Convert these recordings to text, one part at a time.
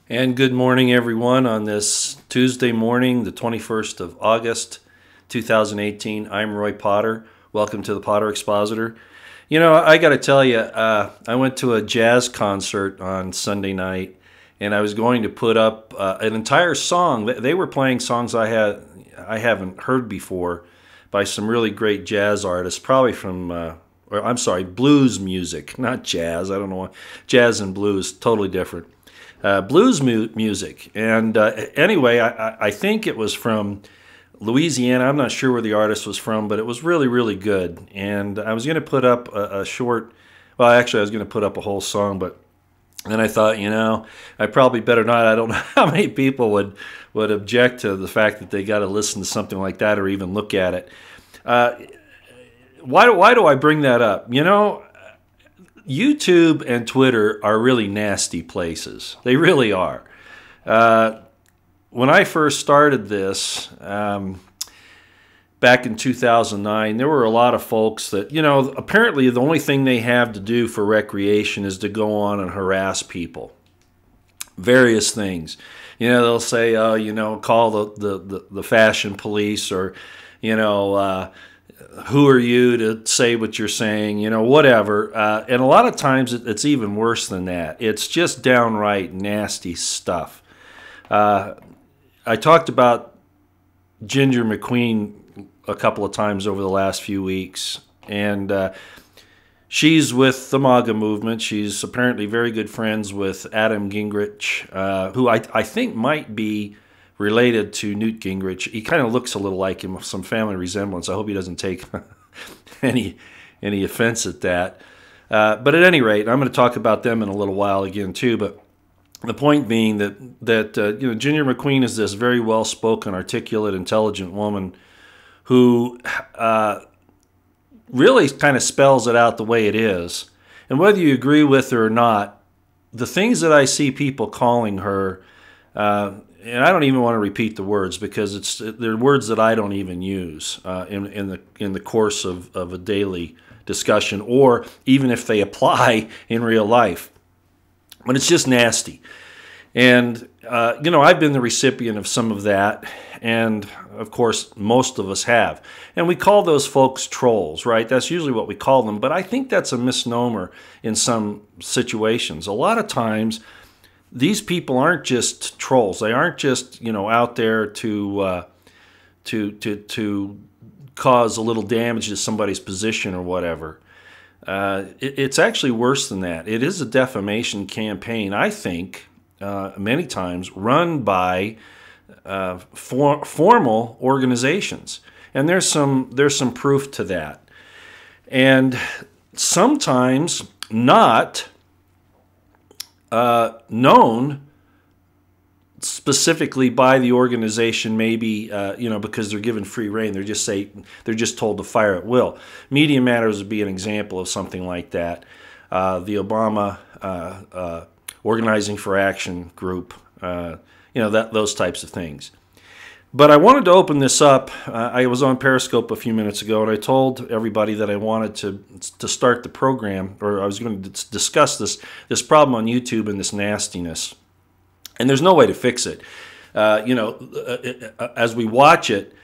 And good morning, everyone, on this Tuesday morning, the 21st of August, 2018. I'm Roy Potter. Welcome to the Potter Expositor. You know, I got to tell you, I went to a jazz concert on Sunday night, and I was going to put up an entire song. They were playing songs I haven't heard before by some really great jazz artists, probably from, or I'm sorry, blues music, not jazz. I don't know. Jazz and blues, totally different. Blues music. And anyway, I think it was from Louisiana. I'm not sure where the artist was from, but it was really, really good. And I was going to put up a short, well, actually, I was going to put up a whole song, but then I thought, you know, I probably better not. I don't know how many people would object to the fact that they got to listen to something like that or even look at it. Why do I bring that up? You know, YouTube and Twitter are really nasty places. They really are. When I first started this, back in 2009, there were a lot of folks that, you know, apparently the only thing they have to do for recreation is to go on and harass people. Various things. You know, they'll say, oh, you know, call the fashion police, or, you know, who are you to say what you're saying, you know, whatever. And a lot of times it's even worse than that. It's just downright nasty stuff. I talked about Ginger McQueen a couple of times over the last few weeks, and she's with the Mogga movement. She's apparently very good friends with Adam Gingrich, who I think might be related to Newt Gingrich. He kind of looks a little like him, some family resemblance. I hope he doesn't take any offense at that. But at any rate, I'm going to talk about them in a little while again too. But the point being that you know, Ginger McQueen is this very well-spoken, articulate, intelligent woman who really kind of spells it out the way it is. And whether you agree with her or not, the things that I see people calling her, and I don't even want to repeat the words because they're words that I don't even use in the course of a daily discussion, or even if they apply in real life. But it's just nasty. And, you know, I've been the recipient of some of that, and, of course, most of us have. And we call those folks trolls, right? That's usually what we call them, but I think that's a misnomer in some situations. A lot of times, these people aren't just trolls. They aren't just, you know, out there to cause a little damage to somebody's position or whatever. It's actually worse than that. It is a defamation campaign, I think, many times run by formal organizations, and there's some proof to that, and sometimes not known specifically by the organization, maybe you know, because they're given free rein. They're just told to fire at will. Media Matters would be an example of something like that. The Obama Organizing for Action group, you know, those types of things. But I wanted to open this up. I was on Periscope a few minutes ago, and I told everybody that I wanted to start the program, or I was going to discuss this problem on YouTube and this nastiness. And there's no way to fix it. You know, as we watch it,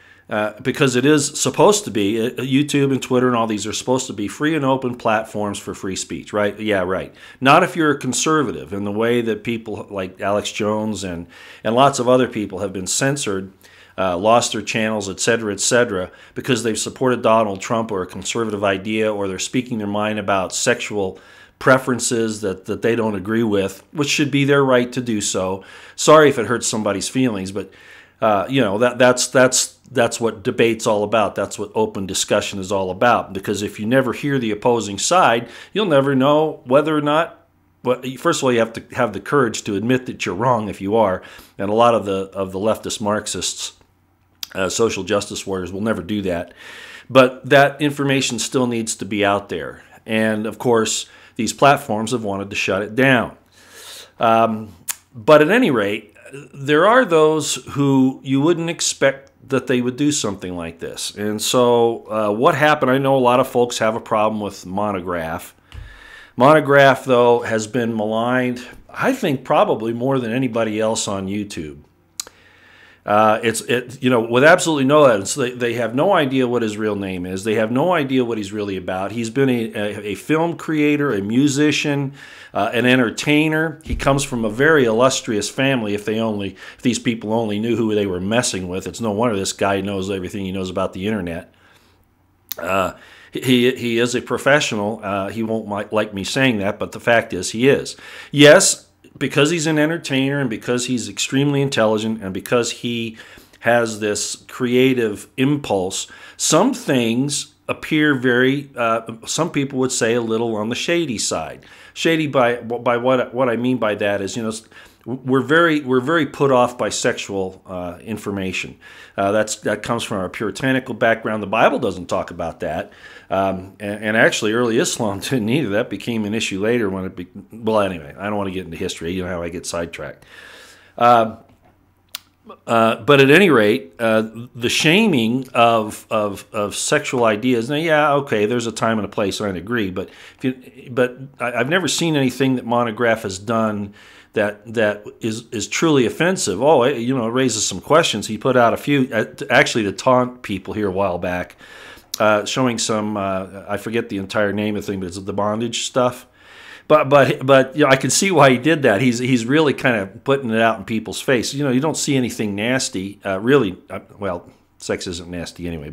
because it is supposed to be, YouTube and Twitter and all these are supposed to be free and open platforms for free speech, right? Yeah, right. Not if you're a conservative, in the way that people like Alex Jones and lots of other people have been censored, lost their channels, etc., because they've supported Donald Trump or a conservative idea, or they're speaking their mind about sexual preferences that they don't agree with, which should be their right to do so. Sorry if it hurts somebody's feelings, but you know, that's what debate's all about. That's what open discussion is all about. Because if you never hear the opposing side, you'll never know whether or not. Well, first of all, you have to have the courage to admit that you're wrong if you are, and a lot of the leftist Marxists, social justice warriors, will never do that. But that information still needs to be out there, and of course, these platforms have wanted to shut it down. But at any rate, there are those who you wouldn't expect that they would do something like this. And so what happened, I know a lot of folks have a problem with Montagraph. Montagraph, though, has been maligned, I think, probably more than anybody else on YouTube. With absolutely no evidence. They have no idea what his real name is. They have no idea what he's really about. He's been a film creator, a musician, an entertainer. He comes from a very illustrious family. If these people only knew who they were messing with, it's no wonder this guy knows everything he knows about the internet. He is a professional. He won't like me saying that, but the fact is he is. Yes, because he's an entertainer and because he's extremely intelligent and because he has this creative impulse, some things appear some people would say a little on the shady side. Shady by what I mean by that is, we're very put off by sexual information. That comes from our puritanical background. The Bible doesn't talk about that, and actually, early Islam didn't either. That became an issue later when well, anyway, I don't want to get into history. You know how I get sidetracked. But at any rate, the shaming of sexual ideas. Now, yeah, okay, there's a time and a place. I agree, but I've never seen anything that Montagraph has done that is truly offensive. Oh, it raises some questions. He put out a few, actually, to taunt people here a while back, showing some. I forget the entire name of the thing, but it's the bondage stuff. But I can see why he did that. He's really kind of putting it out in people's face. You don't see anything nasty, really. Well, sex isn't nasty anyway,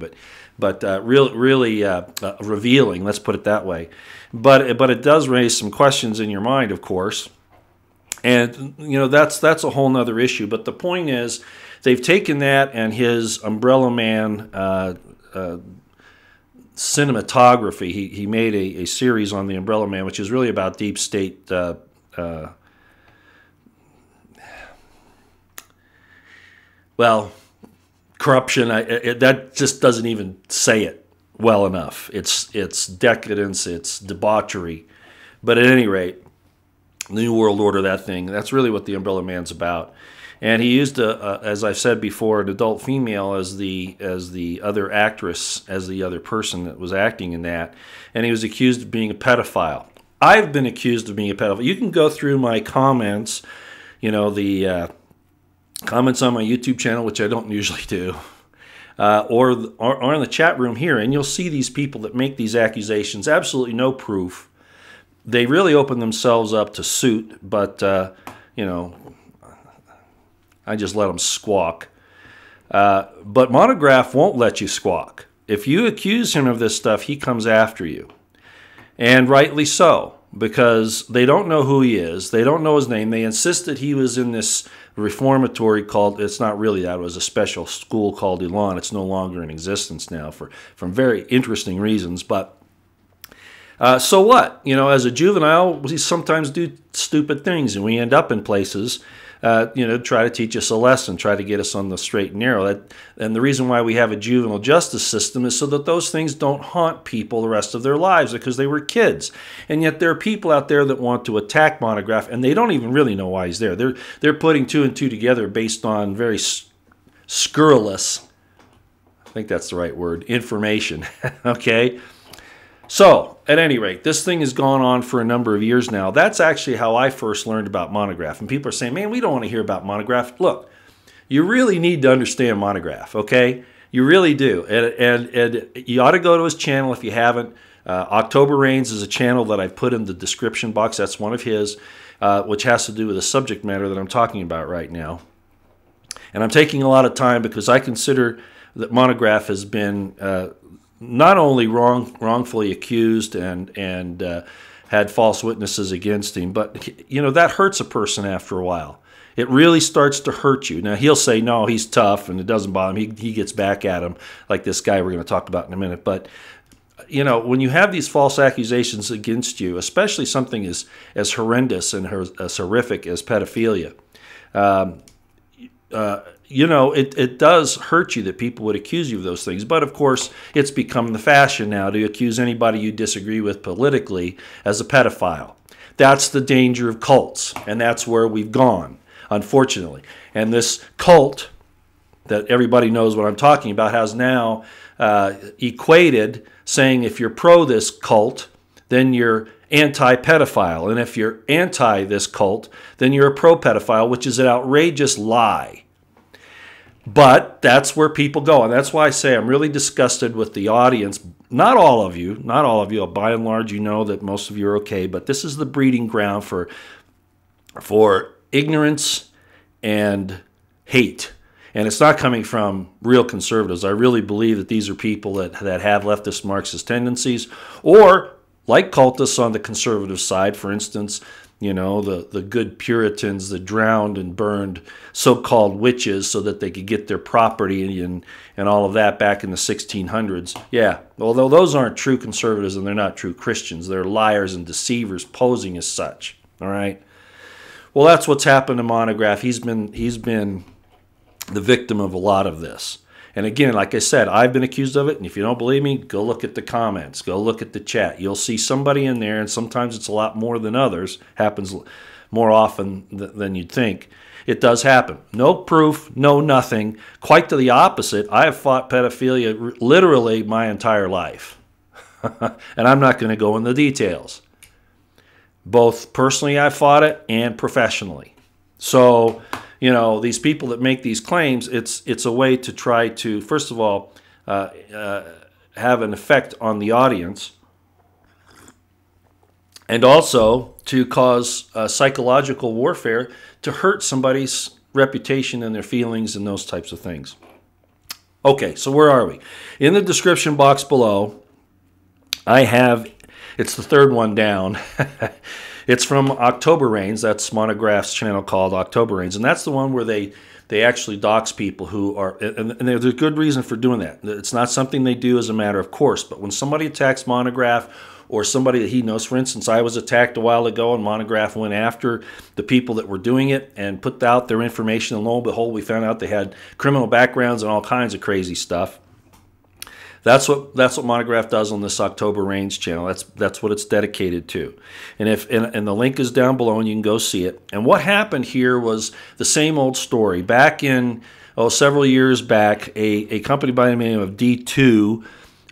but really revealing. Let's put it that way. But it does raise some questions in your mind, of course. And that's a whole nother issue. But the point is, they've taken that and his Umbrella Man cinematography. He made a series on the Umbrella Man, which is really about deep state corruption. That just doesn't even say it well enough. It's decadence, it's debauchery. But at any rate, New World Order, that thing, that's really what the Umbrella Man's about. And he used, as I've said before, an adult female as the other actress, as the other person that was acting in that. And he was accused of being a pedophile. I've been accused of being a pedophile. You can go through my comments, the comments on my YouTube channel, which I don't usually do, or in the chat room here, and you'll see these people that make these accusations, absolutely no proof. They really open themselves up to suit, but, I just let them squawk. But Montagraph won't let you squawk. If you accuse him of this stuff, he comes after you. And rightly so, because they don't know who he is. They don't know his name. They insist that he was in this reformatory called, it's not really that, it was a special school called Elan. It's no longer in existence now from very interesting reasons, but so what? As a juvenile, we sometimes do stupid things, and we end up in places, try to teach us a lesson, try to get us on the straight and narrow. And the reason why we have a juvenile justice system is so that those things don't haunt people the rest of their lives because they were kids. And yet there are people out there that want to attack Montagraph, and they don't even really know why he's there. They're putting two and two together based on very scurrilous, I think that's the right word, information, okay? So, at any rate, this thing has gone on for a number of years now. That's actually how I first learned about Montagraph. And people are saying, man, we don't want to hear about Montagraph. Look, you really need to understand Montagraph, okay? You really do. And you ought to go to his channel if you haven't. OctoberReignz is a channel that I've put in the description box. That's one of his, which has to do with the subject matter that I'm talking about right now. And I'm taking a lot of time because I consider that Montagraph has been not only wrongfully accused and had false witnesses against him, but that hurts a person after a while. It really starts to hurt you. Now he'll say no, he's tough and it doesn't bother him. He gets back at him like this guy we're going to talk about in a minute. But when you have these false accusations against you, especially something as horrendous and as horrific as pedophilia, it does hurt you that people would accuse you of those things. But, of course, it's become the fashion now to accuse anybody you disagree with politically as a pedophile. That's the danger of cults, and that's where we've gone, unfortunately. And this cult that everybody knows what I'm talking about has now equated saying if you're pro this cult, then you're anti-pedophile. And if you're anti this cult, then you're a pro-pedophile, which is an outrageous lie. But that's where people go. And that's why I say I'm really disgusted with the audience. Not all of you. By and large, you know that most of you are okay. But this is the breeding ground for ignorance and hate. And it's not coming from real conservatives. I really believe that these are people that have leftist Marxist tendencies, or like cultists on the conservative side, for instance, you know, the good Puritans that drowned and burned so-called witches so that they could get their property and all of that back in the 1600s. Yeah, although those aren't true conservatives and they're not true Christians. They're liars and deceivers posing as such, all right? Well, that's what's happened to Montagraph. He's been the victim of a lot of this. And again, like I said, I've been accused of it, and if you don't believe me, go look at the comments. Go look at the chat. You'll see somebody in there, and sometimes it's a lot more than others. Happens more often than you'd think. It does happen. No proof, no nothing. Quite to the opposite. I have fought pedophilia literally my entire life. And I'm not going to go into the details. Both personally I fought it and professionally. So, you know, these people that make these claims, it's a way to try to, first of all, have an effect on the audience, and also to cause psychological warfare to hurt somebody's reputation and their feelings and those types of things. Okay, so where are we? In the description box below, I have, it's the third one down. It's from OctoberReignz. That's Montagraph's channel called OctoberReignz. And that's the one where they actually dox people who are, and there's a good reason for doing that. It's not something they do as a matter of course. But when somebody attacks Montagraph or somebody that he knows, for instance, I was attacked a while ago and Montagraph went after the people that were doing it and put out their information. And lo and behold, we found out they had criminal backgrounds and all kinds of crazy stuff. That's what Montagraph does on this OctoberReignz channel. That's what it's dedicated to. And the link is down below and you can go see it. And what happened here was the same old story. Back in several years back, a company by the name of D2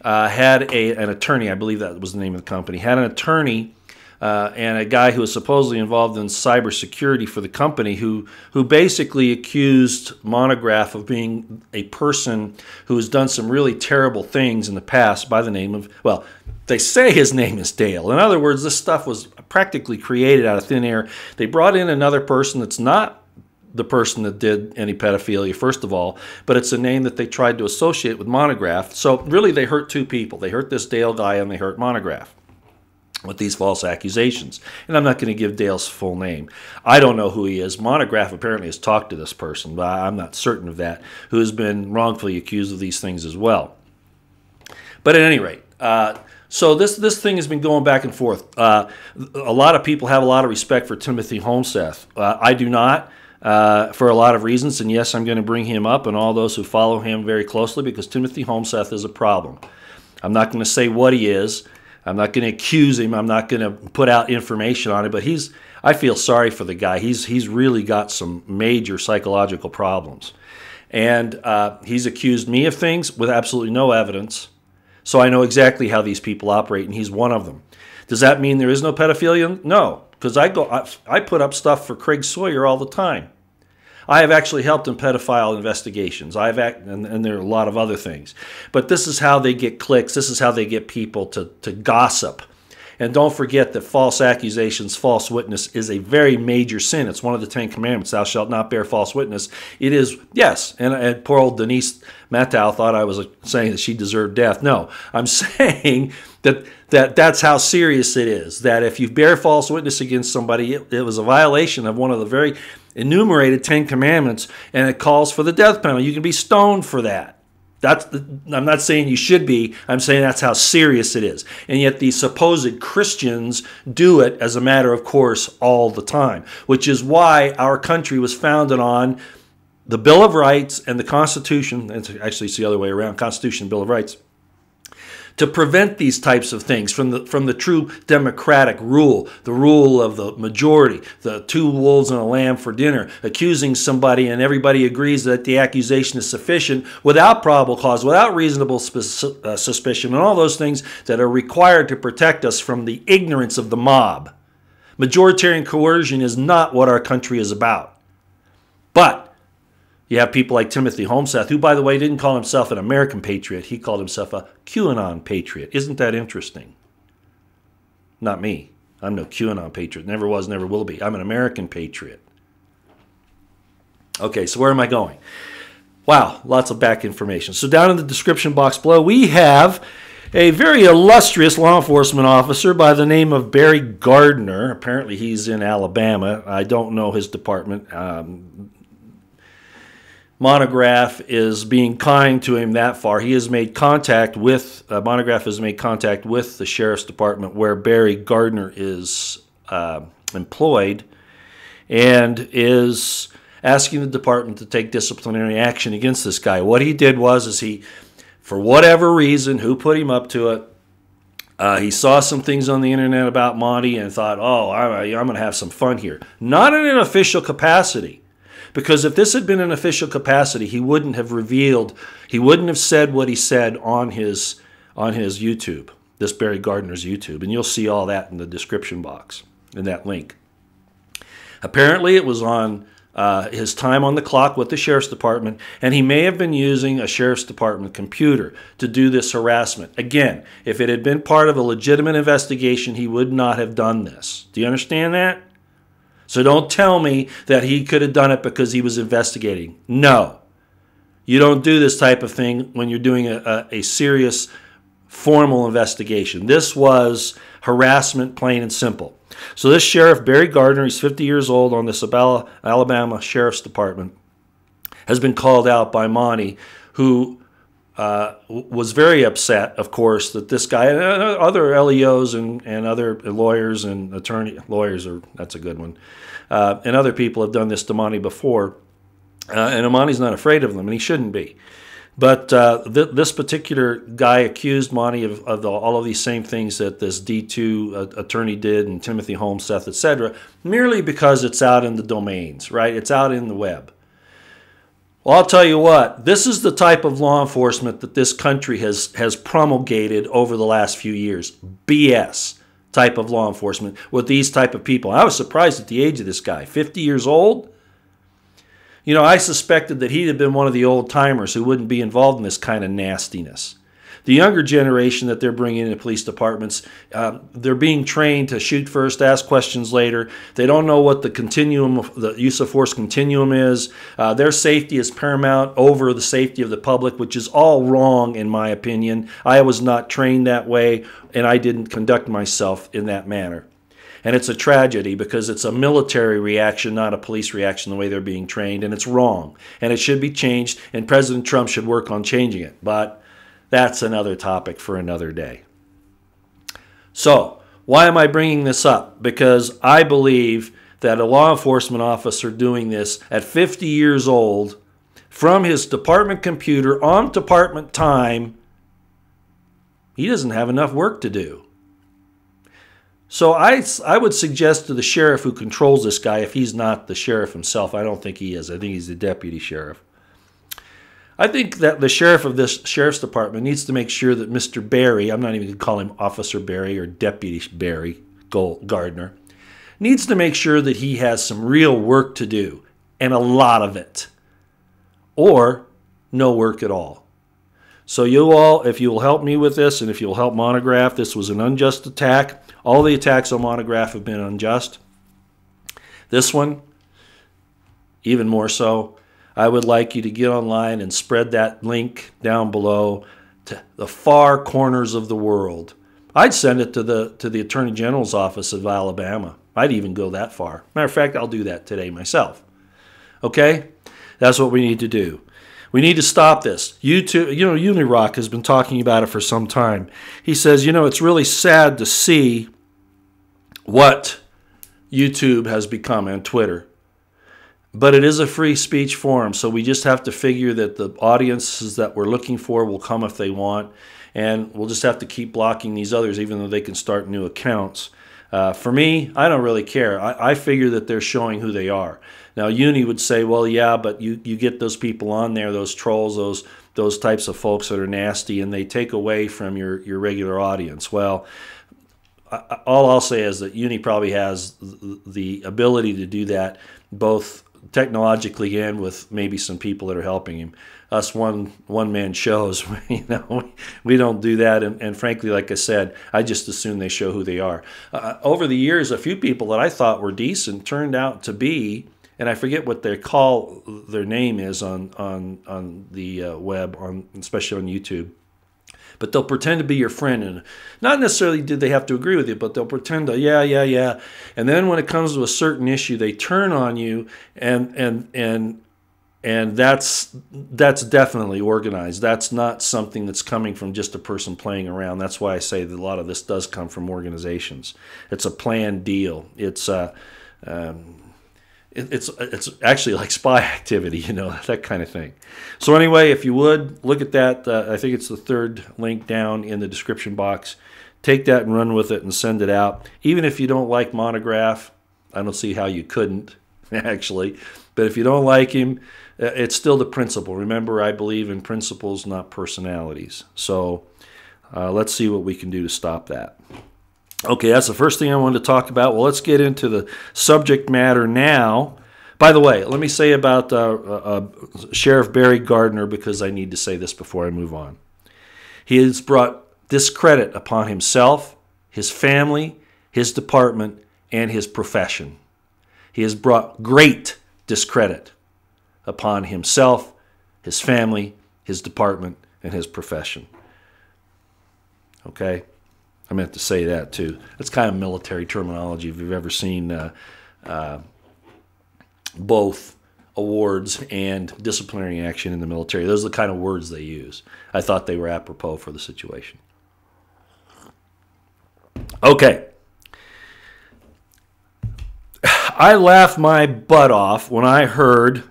had an attorney, I believe that was the name of the company, had an attorney and a guy who was supposedly involved in cybersecurity for the company who basically accused Montagraph of being a person who has done some really terrible things in the past by the name of, well, they say his name is Dale. In other words, this stuff was practically created out of thin air. They brought in another person that's not the person that did any pedophilia, first of all, but it's a name that they tried to associate with Montagraph. So really they hurt two people. They hurt this Dale guy and they hurt Montagraph with these false accusations. And I'm not going to give Dale's full name. I don't know who he is. Montagraph apparently has talked to this person, but I'm not certain of that, who has been wrongfully accused of these things as well. But at any rate, so this thing has been going back and forth. A lot of people have a lot of respect for Timothy Homseth. I do not, for a lot of reasons, and yes, I'm going to bring him up and all those who follow him very closely because Timothy Homseth is a problem. I'm not going to say what he is. I'm not going to accuse him. I'm not going to put out information on it, but I feel sorry for the guy. He's really got some major psychological problems. And he's accused me of things with absolutely no evidence. So I know exactly how these people operate, and he's one of them. Does that mean there is no pedophilia? No, because I put up stuff for Craig Sawyer all the time. I have actually helped in pedophile investigations. And there are a lot of other things. But this is how they get clicks. This is how they get people to gossip. And don't forget that false accusations, false witness is a very major sin. It's one of the 10 Commandments. Thou shalt not bear false witness. It is, yes, and poor old Denise Mattow thought I was saying that she deserved death. No, I'm saying that's how serious it is. That if you bear false witness against somebody, it was a violation of one of the very enumerated 10 Commandments, and it calls for the death penalty. You can be stoned for that. I'm not saying you should be. I'm saying that's how serious it is. And yet these supposed Christians do it as a matter of course all the time, which is why our country was founded on the Bill of Rights and the Constitution. Actually, it's the other way around, Constitution, Bill of Rights, to prevent these types of things from the true democratic rule, the rule of the majority, the two wolves and a lamb for dinner, accusing somebody and everybody agrees that the accusation is sufficient without probable cause, without reasonable suspicion, and all those things that are required to protect us from the ignorance of the mob. Majoritarian coercion is not what our country is about. But you have people like Timothy Homseth, who, by the way, didn't call himself an American patriot. He called himself a QAnon patriot. Isn't that interesting? Not me. I'm no QAnon patriot. Never was, never will be. I'm an American patriot. Okay, so where am I going? Wow, lots of back information. So down in the description box below, we have a very illustrious law enforcement officer by the name of Barry Gardner. Apparently he's in Alabama. I don't know his department. Montagraph is being kind to him that far. He has made contact with, Montagraph has made contact with the Sheriff's Department where Barry Gardner is employed, and is asking the department to take disciplinary action against this guy. What he did was he, for whatever reason, who put him up to it, he saw some things on the internet about Monty and thought, oh, I'm going to have some fun here. Not in an official capacity. Because if this had been an official capacity, he wouldn't have revealed, he wouldn't have said what he said on his YouTube, this Barry Gardner's YouTube. And you'll see all that in the description box, in that link. Apparently it was on his time on the clock with the Sheriff's Department, and he may have been using a Sheriff's Department computer to do this harassment. Again, if it had been part of a legitimate investigation, he would not have done this. Do you understand that? So don't tell me that he could have done it because he was investigating. No. You don't do this type of thing when you're doing a serious, formal investigation. This was harassment, plain and simple. So this Sheriff, Barry Gardner, he's 50 years old, on this Alabama Sheriff's Department, has been called out by Monty, who was very upset, of course, that this guy and other LEOs and other lawyers and that's a good one, and other people have done this to Monty before, and Monty's not afraid of them, and he shouldn't be. But this particular guy accused Monty of all of these same things that this D2 attorney did, and Timothy Homseth, etc., merely because it's out in the domains, right? It's out in the web. Well, I'll tell you what, this is the type of law enforcement that this country has promulgated over the last few years. BS type of law enforcement with these type of people. I was surprised at the age of this guy, 50 years old. You know, I suspected that he'd have been one of the old timers who wouldn't be involved in this kind of nastiness. The younger generation that they're bringing into police departments, they're being trained to shoot first, ask questions later. They don't know what the continuum, the use of force continuum is. Their safety is paramount over the safety of the public, which is all wrong in my opinion. I was not trained that way, and I didn't conduct myself in that manner. And it's a tragedy because it's a military reaction, not a police reaction, the way they're being trained, and it's wrong. And it should be changed, and President Trump should work on changing it. But that's another topic for another day. So, why am I bringing this up? Because I believe that a law enforcement officer doing this at 50 years old, from his department computer on department time, he doesn't have enough work to do. So I would suggest to the sheriff who controls this guy, if he's not the sheriff himself, I don't think he is, I think he's the deputy sheriff. I think that the sheriff of this sheriff's department needs to make sure that Mr. Barry, I'm not even going to call him Officer Barry or Deputy Barry Gardner, needs to make sure that he has some real work to do, and a lot of it, or no work at all. So you all, if you will help me with this, and if you'll help Montagraph, this was an unjust attack. All the attacks on Montagraph have been unjust. This one, even more so. I would like you to get online and spread that link down below to the far corners of the world. I'd send it to the Attorney General's office of Alabama. I'd even go that far. Matter of fact, I'll do that today myself. Okay? That's what we need to do. We need to stop this. Unirock has been talking about it for some time. He says, it's really sad to see what YouTube has become and Twitter. But it is a free speech forum, so we just have to figure that the audiences that we're looking for will come if they want. and we'll just have to keep blocking these others, even though they can start new accounts. For me, I don't really care. I figure that they're showing who they are. Now, Uni would say, well, yeah, but you get those people on there, those trolls, those types of folks that are nasty, and they take away from your regular audience. Well, all I'll say is that Uni probably has the ability to do that, both technologically and with maybe some people that are helping him. Us one-man shows, we don't do that, and frankly, like I said, I just assume they show who they are. Over the years, a few people that I thought were decent turned out to be, and I forget what they call their name is on the web, especially on YouTube. But they'll pretend to be your friend, and not necessarily did they have to agree with you, but they'll pretend to, yeah. And then when it comes to a certain issue, they turn on you, and that's definitely organized. That's not something that's coming from just a person playing around. That's why I say that a lot of this does come from organizations. It's a planned deal. It's actually like spy activity, that kind of thing. So anyway, if you would, look at that. I think it's the third link down in the description box. Take that and run with it and send it out. Even if you don't like Montagraph, I don't see how you couldn't, actually. But if you don't like him, it's still the principle. Remember, I believe in principles, not personalities. So let's see what we can do to stop that. Okay, that's the first thing I wanted to talk about. Well, let's get into the subject matter now. By the way, let me say about Sheriff Barry Gardner, because I need to say this before I move on. He has brought discredit upon himself, his family, his department, and his profession. He has brought great discredit upon himself, his family, his department, and his profession. Okay? I meant to say that too. That's kind of military terminology if you've ever seen both awards and disciplinary action in the military. Those are the kind of words they use. I thought they were apropos for the situation. Okay. I laughed my butt off when I heard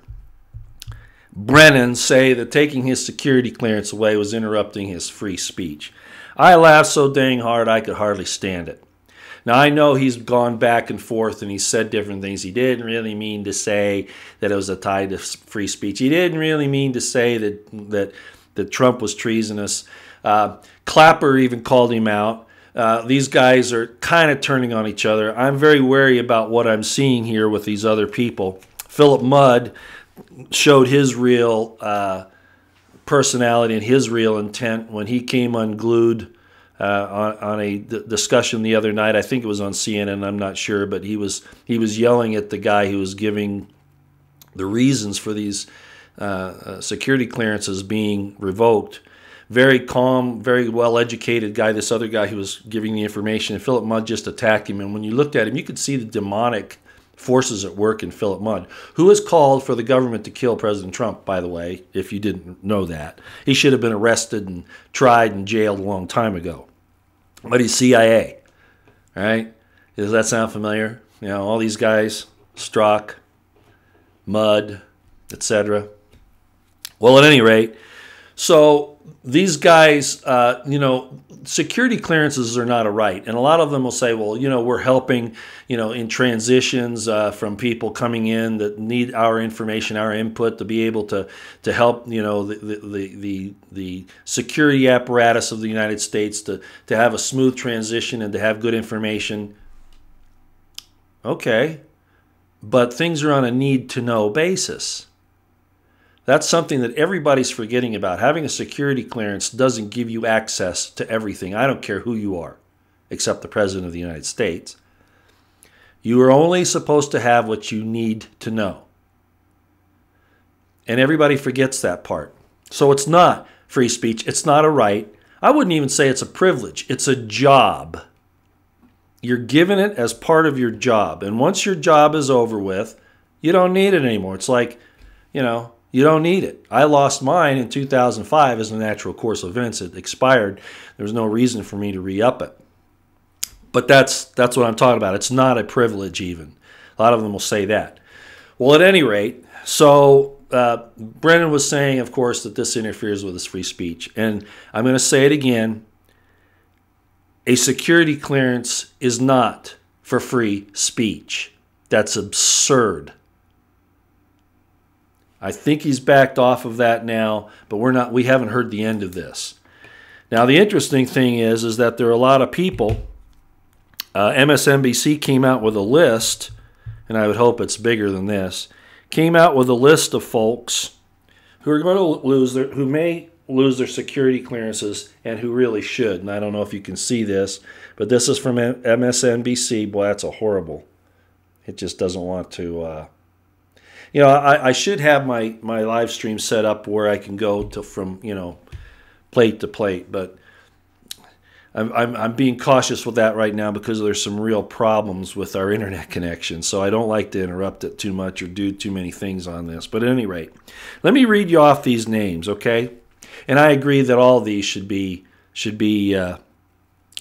Brennan say that taking his security clearance away was interrupting his free speech. I laughed so dang hard I could hardly stand it. Now, I know he's gone back and forth and he's said different things. He didn't really mean to say that it was a tie to free speech. He didn't really mean to say that Trump was treasonous. Clapper even called him out. These guys are kind of turning on each other. I'm very wary about what I'm seeing here with these other people. Philip Mudd showed his real personality and his real intent when he came unglued on a discussion the other night. I think it was on CNN, I'm not sure, but he was yelling at the guy who was giving the reasons for these security clearances being revoked. Very calm, very well-educated guy, this other guy who was giving the information, and Philip Mudd just attacked him. And when you looked at him, you could see the demonic forces at work in Philip Mudd, who has called for the government to kill President Trump, by the way, if you didn't know that. He should have been arrested and tried and jailed a long time ago. But he's CIA, right? Does that sound familiar? All these guys, Strzok, Mudd, etc. Well, at any rate, so these guys, security clearances are not a right. And a lot of them will say, well, we're helping, in transitions from people coming in that need our information, our input to be able to help, the security apparatus of the United States to have a smooth transition and to have good information. Okay, but things are on a need-to-know basis. That's something that everybody's forgetting about. Having a security clearance doesn't give you access to everything. I don't care who you are, except the President of the United States. You are only supposed to have what you need to know. And everybody forgets that part. So it's not free speech. It's not a right. I wouldn't even say it's a privilege. It's a job. You're given it as part of your job. And once your job is over with, you don't need it anymore. It's like, you don't need it. I lost mine in 2005 as a natural course of events. It expired. There was no reason for me to re-up it. But that's what I'm talking about. It's not a privilege even. A lot of them will say that. Well, at any rate, so Brennan was saying, of course, that this interferes with his free speech. And I'm going to say it again. A security clearance is not for free speech. That's absurd. I think he's backed off of that now, but we haven't heard the end of this. Now, the interesting thing is that there are a lot of people. MSNBC came out with a list, and I would hope it's bigger than this, came out with a list of folks who are going to who may lose their security clearances and who really should. And I don't know if you can see this, but this is from MSNBC. Boy, that's a horrible. It just doesn't want to. I should have my live stream set up where I can go from plate to plate, but I'm being cautious with that right now because there's some real problems with our internet connection. So I don't like to interrupt it too much or do too many things on this. But at any rate, let me read you off these names, okay? And I agree that all of these should be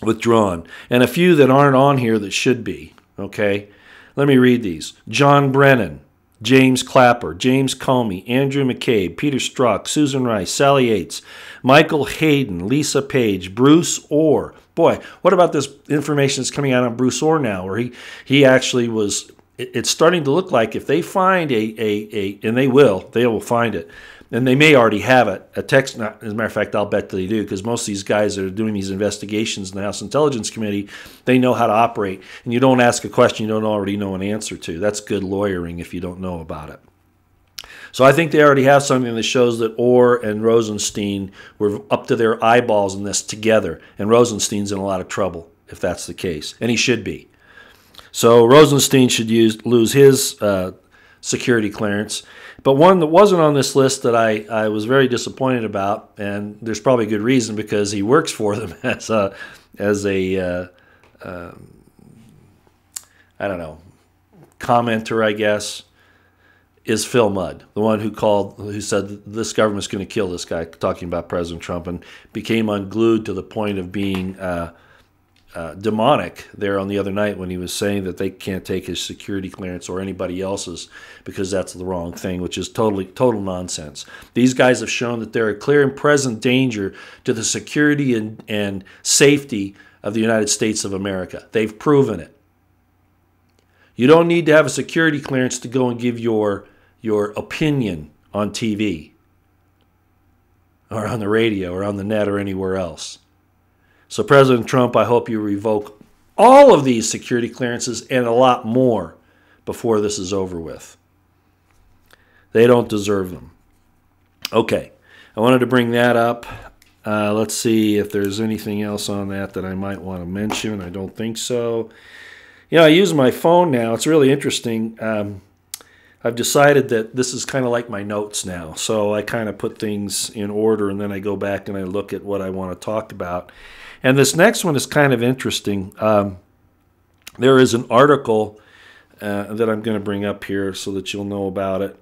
withdrawn, and a few that aren't on here that should be, okay? Let me read these. John Brennan, James Clapper, James Comey, Andrew McCabe, Peter Strzok, Susan Rice, Sally Yates, Michael Hayden, Lisa Page, Bruce Orr. Boy, what about this information that's coming out on Bruce Orr now, where he actually was, it's starting to look like if they find and they will find it, and they may already have it, a text, as a matter of fact, I'll bet they do, because most of these guys that are doing these investigations in the House Intelligence Committee, they know how to operate. And you don't ask a question you don't already know an answer to. That's good lawyering if you don't know about it. So I think they already have something that shows that Orr and Rosenstein were up to their eyeballs in this together. And Rosenstein's in a lot of trouble if that's the case. And he should be. So Rosenstein should lose his security clearance. But one that wasn't on this list that I was very disappointed about, and there's probably a good reason because he works for them as a I don't know, commenter, I guess, is Phil Mudd, the one who said this government's going to kill this guy, talking about President Trump, and became unglued to the point of being demonic there on the other night when he was saying that they can't take his security clearance or anybody else's because that's the wrong thing, which is total nonsense. These guys have shown that they're a clear and present danger to the security and safety of the United States of America. They've proven it. You don't need to have a security clearance to go and give your opinion on TV or on the radio or on the net or anywhere else. So President Trump, I hope you revoke all of these security clearances and a lot more before this is over with. They don't deserve them. Okay, I wanted to bring that up. Let's see if there's anything else on that I might want to mention. I don't think so. I use my phone now. It's really interesting. I've decided that this is kind of like my notes now. So I kind of put things in order, and then I go back and I look at what I want to talk about. And this next one is kind of interesting. There is an article that I'm going to bring up here so that you'll know about it.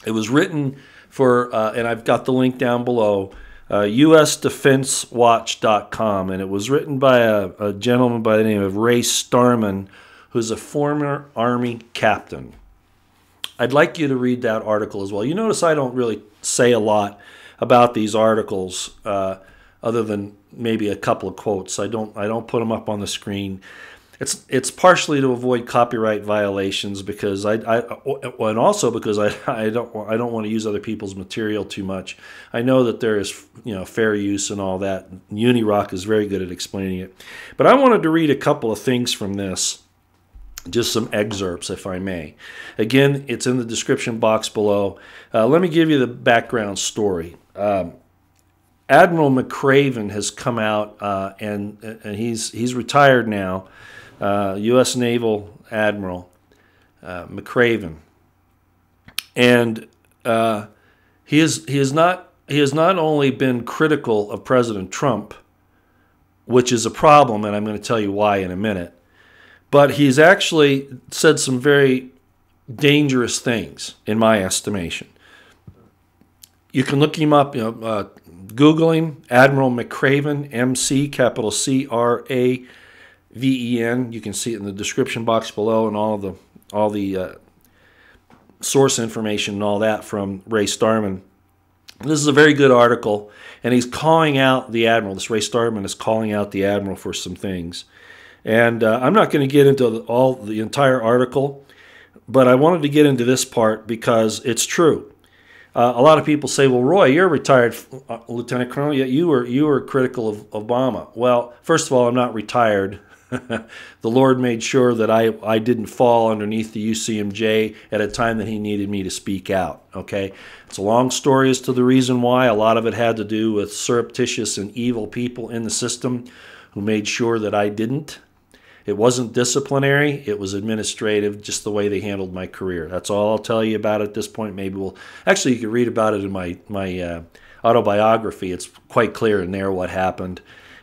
It was written for, and I've got the link down below, USDefenseWatch.com, and it was written by a gentleman by the name of Ray Starman, who's a former Army captain. I'd like you to read that article as well. You notice I don't really say a lot about these articles other than maybe a couple of quotes. I don't put them up on the screen. It's partially to avoid copyright violations because and also because I don't want to use other people's material too much. I know that there is fair use and all that. Unirock is very good at explaining it. But I wanted to read a couple of things from this, just some excerpts if I may. Again, it's in the description box below. Let me give you the background story. Admiral McCraven has come out and he's retired now. U.S. Naval Admiral McCraven, and he has not only been critical of President Trump, which is a problem, and I'm going to tell you why in a minute, but he's actually said some very dangerous things, in my estimation. You can look him up, Google him, Admiral McCraven, MC, capital CRAVEN. You can see it in the description box below and all the source information and all that from Ray Starman. This is a very good article, and he's calling out the Admiral. This Ray Starman is calling out the Admiral for some things. And I'm not going to get into the entire article, but I wanted to get into this part because it's true. A lot of people say, well, Roy, you're a retired lieutenant colonel, yet you were critical of Obama. Well, first of all, I'm not retired. The Lord made sure that I didn't fall underneath the UCMJ at a time that he needed me to speak out. Okay, it's a long story as to the reason why. A lot of it had to do with surreptitious and evil people in the system who made sure that I didn't. It wasn't disciplinary, it was administrative, just the way they handled my career. That's all I'll tell you about at this point. Maybe actually you can read about it in my autobiography. It's quite clear in there what happened.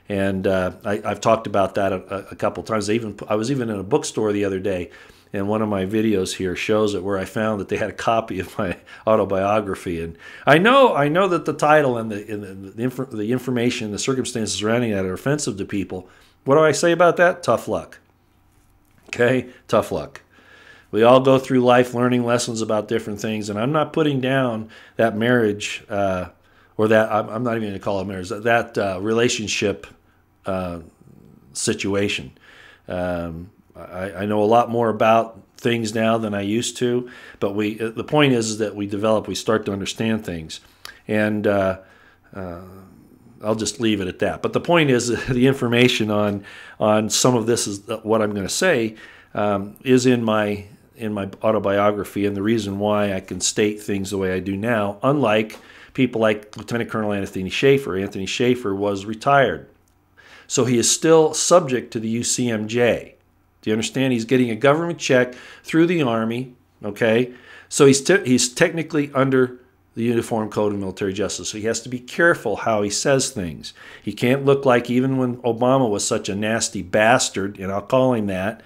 And I've talked about that a couple times. I was even in a bookstore the other day, and one of my videos here shows it, where I found that they had a copy of my autobiography. And I know that the title and the information, the circumstances surrounding that are offensive to people. What do I say about that? Tough luck. Okay, tough luck. We all go through life learning lessons about different things, and I'm not putting down that marriage. Or that, I'm not even going to call it marriage, that relationship situation. I know a lot more about things now than I used to, but the point is that we start to understand things. And I'll just leave it at that. But the point is the information on some of this is what I'm going to say is in my autobiography, and the reason why I can state things the way I do now, unlike people like Lieutenant Colonel Anthony Schaefer. Anthony Schaefer was retired, so he is still subject to the UCMJ. Do you understand? He's getting a government check through the Army, okay? So he's technically under the Uniform Code of Military Justice, so he has to be careful how he says things. He can't look like, even when Obama was such a nasty bastard, and I'll call him that,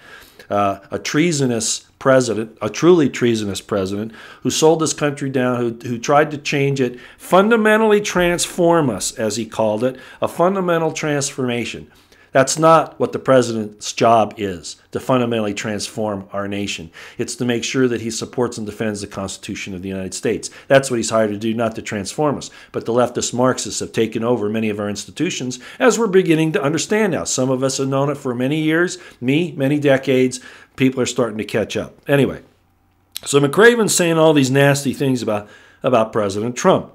a treasonous president, a truly treasonous president, who sold this country down, who tried to change it, fundamentally transform us, as he called it, a fundamental transformation. That's not what the president's job is, to fundamentally transform our nation. It's to make sure that he supports and defends the Constitution of the United States. That's what he's hired to do, not to transform us. But the leftist Marxists have taken over many of our institutions, as we're beginning to understand now. Some of us have known it for many years, many decades. People are starting to catch up. Anyway, so McCraven's saying all these nasty things about President Trump.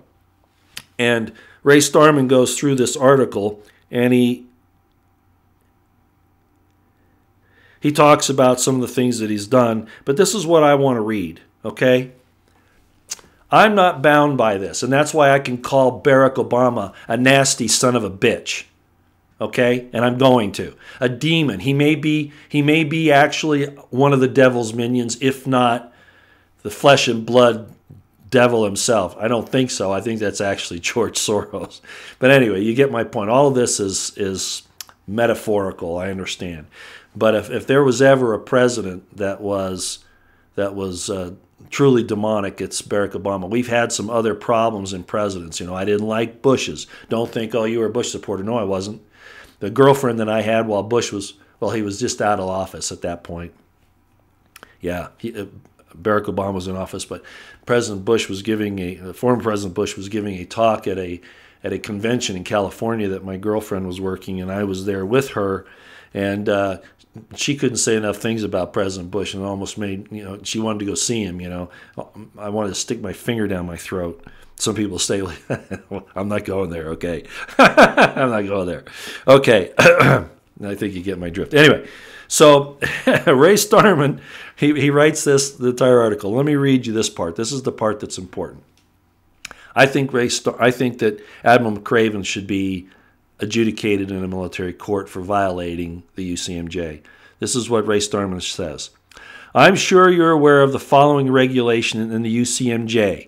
And Ray Starman goes through this article, and he talks about some of the things that he's done, but this is what I want to read, okay? I'm not bound by this, and that's why I can call Barack Obama a nasty son of a bitch, okay? And I'm going to. A demon. He may be actually one of the devil's minions, if not the flesh and blood devil himself. I don't think so. I think that's actually George Soros. But anyway, you get my point. All of this is metaphorical, I understand. But if there was ever a president that was truly demonic, it's Barack Obama. We've had some other problems in presidents. You know, I didn't like Bush's. Don't think, oh, you were a Bush supporter. No, I wasn't. The girlfriend that I had while Bush was, well, he was just out of office at that point. Yeah, Barack Obama was in office, but President Bush was former President Bush was giving a talk at a convention in California that my girlfriend was working, and I was there with her. And she couldn't say enough things about President Bush, and almost made, she wanted to go see him, I wanted to stick my finger down my throat. Some people say, well, I'm not going there, okay. I'm not going there. Okay, I think you get my drift. Anyway, so Ray Starman, he writes the entire article. Let me read you this part. This is the part that's important. I think that Admiral McCraven should be adjudicated in a military court for violating the UCMJ. This is what Ray Starman says. I'm sure you're aware of the following regulation in the UCMJ.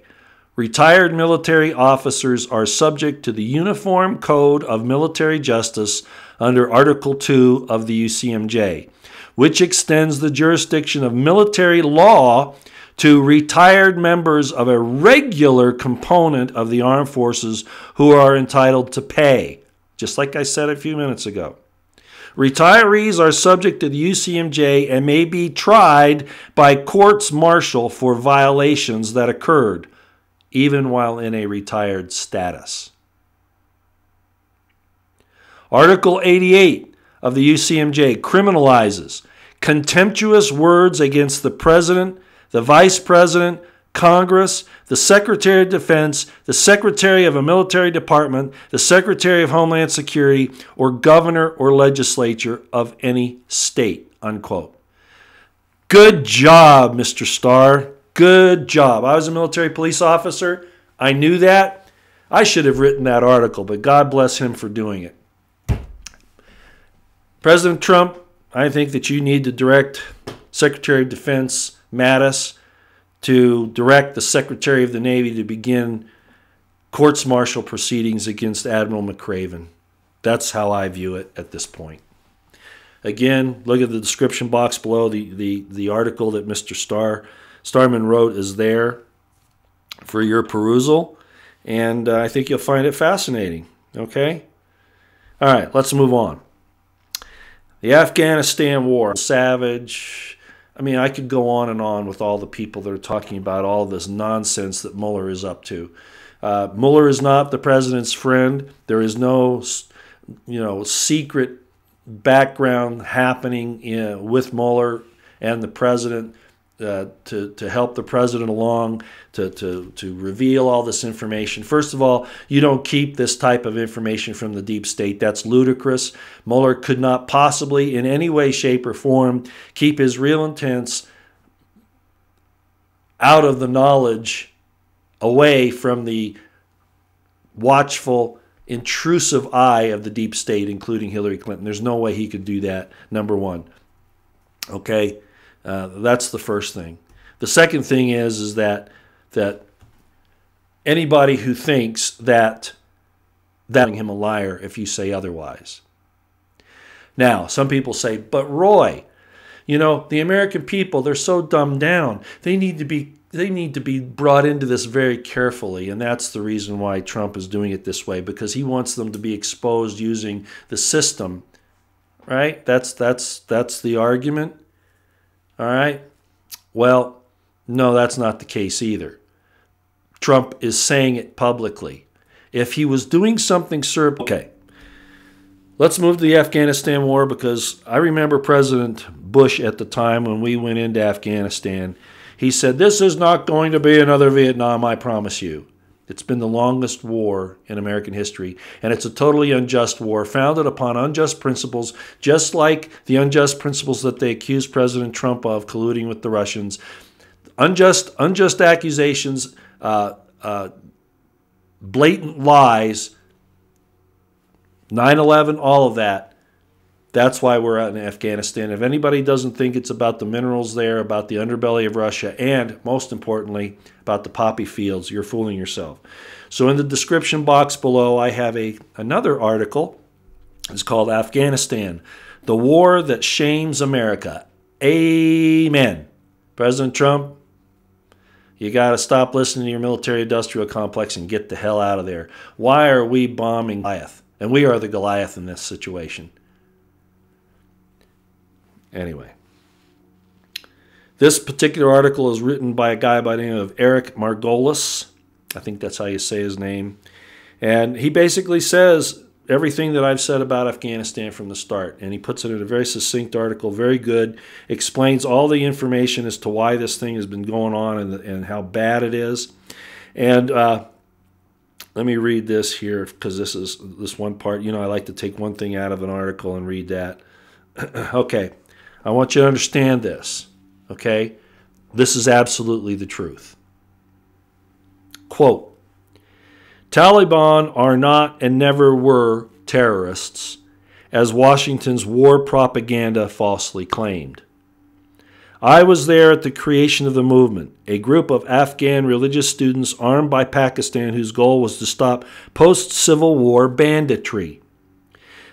Retired military officers are subject to the Uniform Code of Military Justice under Article 2 of the UCMJ, which extends the jurisdiction of military law to retired members of a regular component of the armed forces who are entitled to pay, just like I said a few minutes ago. Retirees are subject to the UCMJ and may be tried by courts martial for violations that occurred, even while in a retired status. Article 88 of the UCMJ criminalizes contemptuous words against the President, the Vice President, Congress, the Secretary of Defense, the Secretary of a military department, the Secretary of Homeland Security, or governor or legislature of any state, unquote. Good job, Mr. Starr. Good job. I was a military police officer. I knew that. I should have written that article, but God bless him for doing it. President Trump, I think that you need to direct Secretary of Defense Mattis to direct the Secretary of the Navy to begin courts-martial proceedings against Admiral McCraven. That's how I view it at this point. Again, look at the description box below. The article that Mr. Starman wrote is there for your perusal, and I think you'll find it fascinating. Okay? All right, let's move on. The Afghanistan War, savage. I mean, I could go on and on with all the people that are talking about all this nonsense that Mueller is up to. Mueller is not the president's friend. There is no, secret background happening with Mueller and the president to help the president along, to reveal all this information. First of all, you don't keep this type of information from the deep state. That's ludicrous. Mueller could not possibly in any way, shape, or form keep his real intents out of the knowledge, away from the watchful, intrusive eye of the deep state, including Hillary Clinton. There's no way he could do that, number one. Okay? That's the first thing. The second thing is that anybody who thinks that him a liar if you say otherwise. Now, some people say, but Roy, the American people, they're so dumbed down. They need to be brought into this very carefully, and that's the reason why Trump is doing it this way, because he wants them to be exposed using the system, right? That's the argument. All right? Well, no, that's not the case either. Trump is saying it publicly. If he was doing something okay, let's move to the Afghanistan War, because I remember President Bush at the time when we went into Afghanistan. He said, this is not going to be another Vietnam, I promise you. It's been the longest war in American history, and it's a totally unjust war, founded upon unjust principles, just like the unjust principles that they accused President Trump of, colluding with the Russians. Unjust accusations, blatant lies, 9/11, all of that. That's why we're out in Afghanistan. If anybody doesn't think it's about the minerals there, about the underbelly of Russia, and most importantly, about the poppy fields, you're fooling yourself. So in the description box below, I have another article. It's called Afghanistan, the War That Shames America. Amen. President Trump, you got to stop listening to your military-industrial complex and get the hell out of there. Why are we bombing Goliath? And we are the Goliath in this situation. Anyway, this particular article is written by a guy by the name of Eric Margolis. I think that's how you say his name. And he basically says everything that I've said about Afghanistan from the start. And he puts it in a very succinct article, very good, explains all the information as to why this thing has been going on and how bad it is. And let me read this here, because this one part, I like to take one thing out of an article and read that. Okay. I want you to understand this, okay? This is absolutely the truth. Quote, Taliban are not and never were terrorists, as Washington's war propaganda falsely claimed. I was there at the creation of the movement, a group of Afghan religious students armed by Pakistan whose goal was to stop post-Civil War banditry,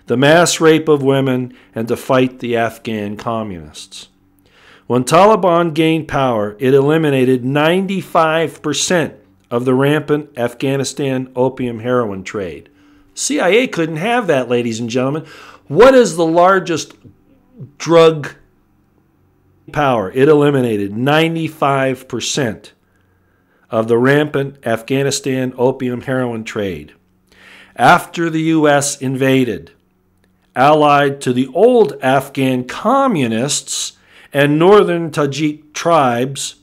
the mass rape of women, and to fight the Afghan communists. When Taliban gained power, it eliminated 95% of the rampant Afghanistan opium heroin trade. CIA couldn't have that, ladies and gentlemen. What is the largest drug power? It eliminated 95% of the rampant Afghanistan opium heroin trade. After the U.S. invaded, allied to the old Afghan communists and northern Tajik tribes,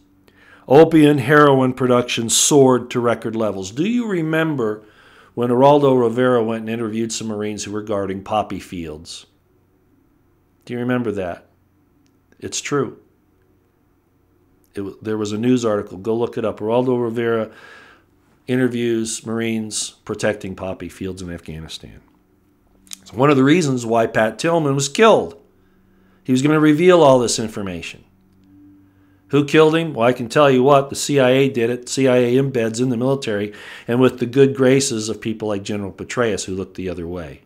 opium heroin production soared to record levels. Do you remember when Geraldo Rivera went and interviewed some Marines who were guarding poppy fields? Do you remember that? It's true. There was a news article. Go look it up. Geraldo Rivera interviews Marines protecting poppy fields in Afghanistan. It's one of the reasons why Pat Tillman was killed. He was going to reveal all this information. Who killed him? Well, I can tell you what, the CIA did it. CIA embeds in the military, and with the good graces of people like General Petraeus, who looked the other way.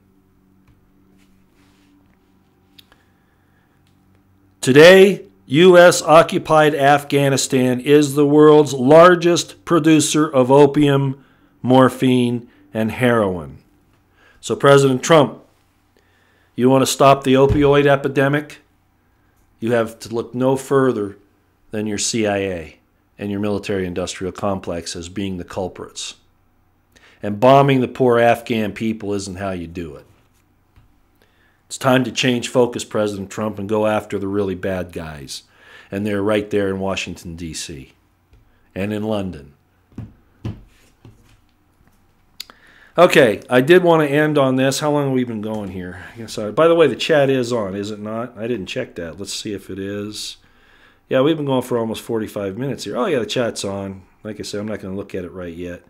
Today, U.S.-occupied Afghanistan is the world's largest producer of opium, morphine, and heroin. So President Trump, you want to stop the opioid epidemic? You have to look no further than your CIA and your military-industrial complex as being the culprits. And bombing the poor Afghan people isn't how you do it. It's time to change focus, President Trump, and go after the really bad guys. And they're right there in Washington, D.C. and in London. Okay, I did want to end on this. How long have we been going here? By the way, the chat is on, is it not? I didn't check that. Let's see if it is. Yeah, we've been going for almost 45 minutes here. Oh, yeah, the chat's on. Like I said, I'm not going to look at it right yet.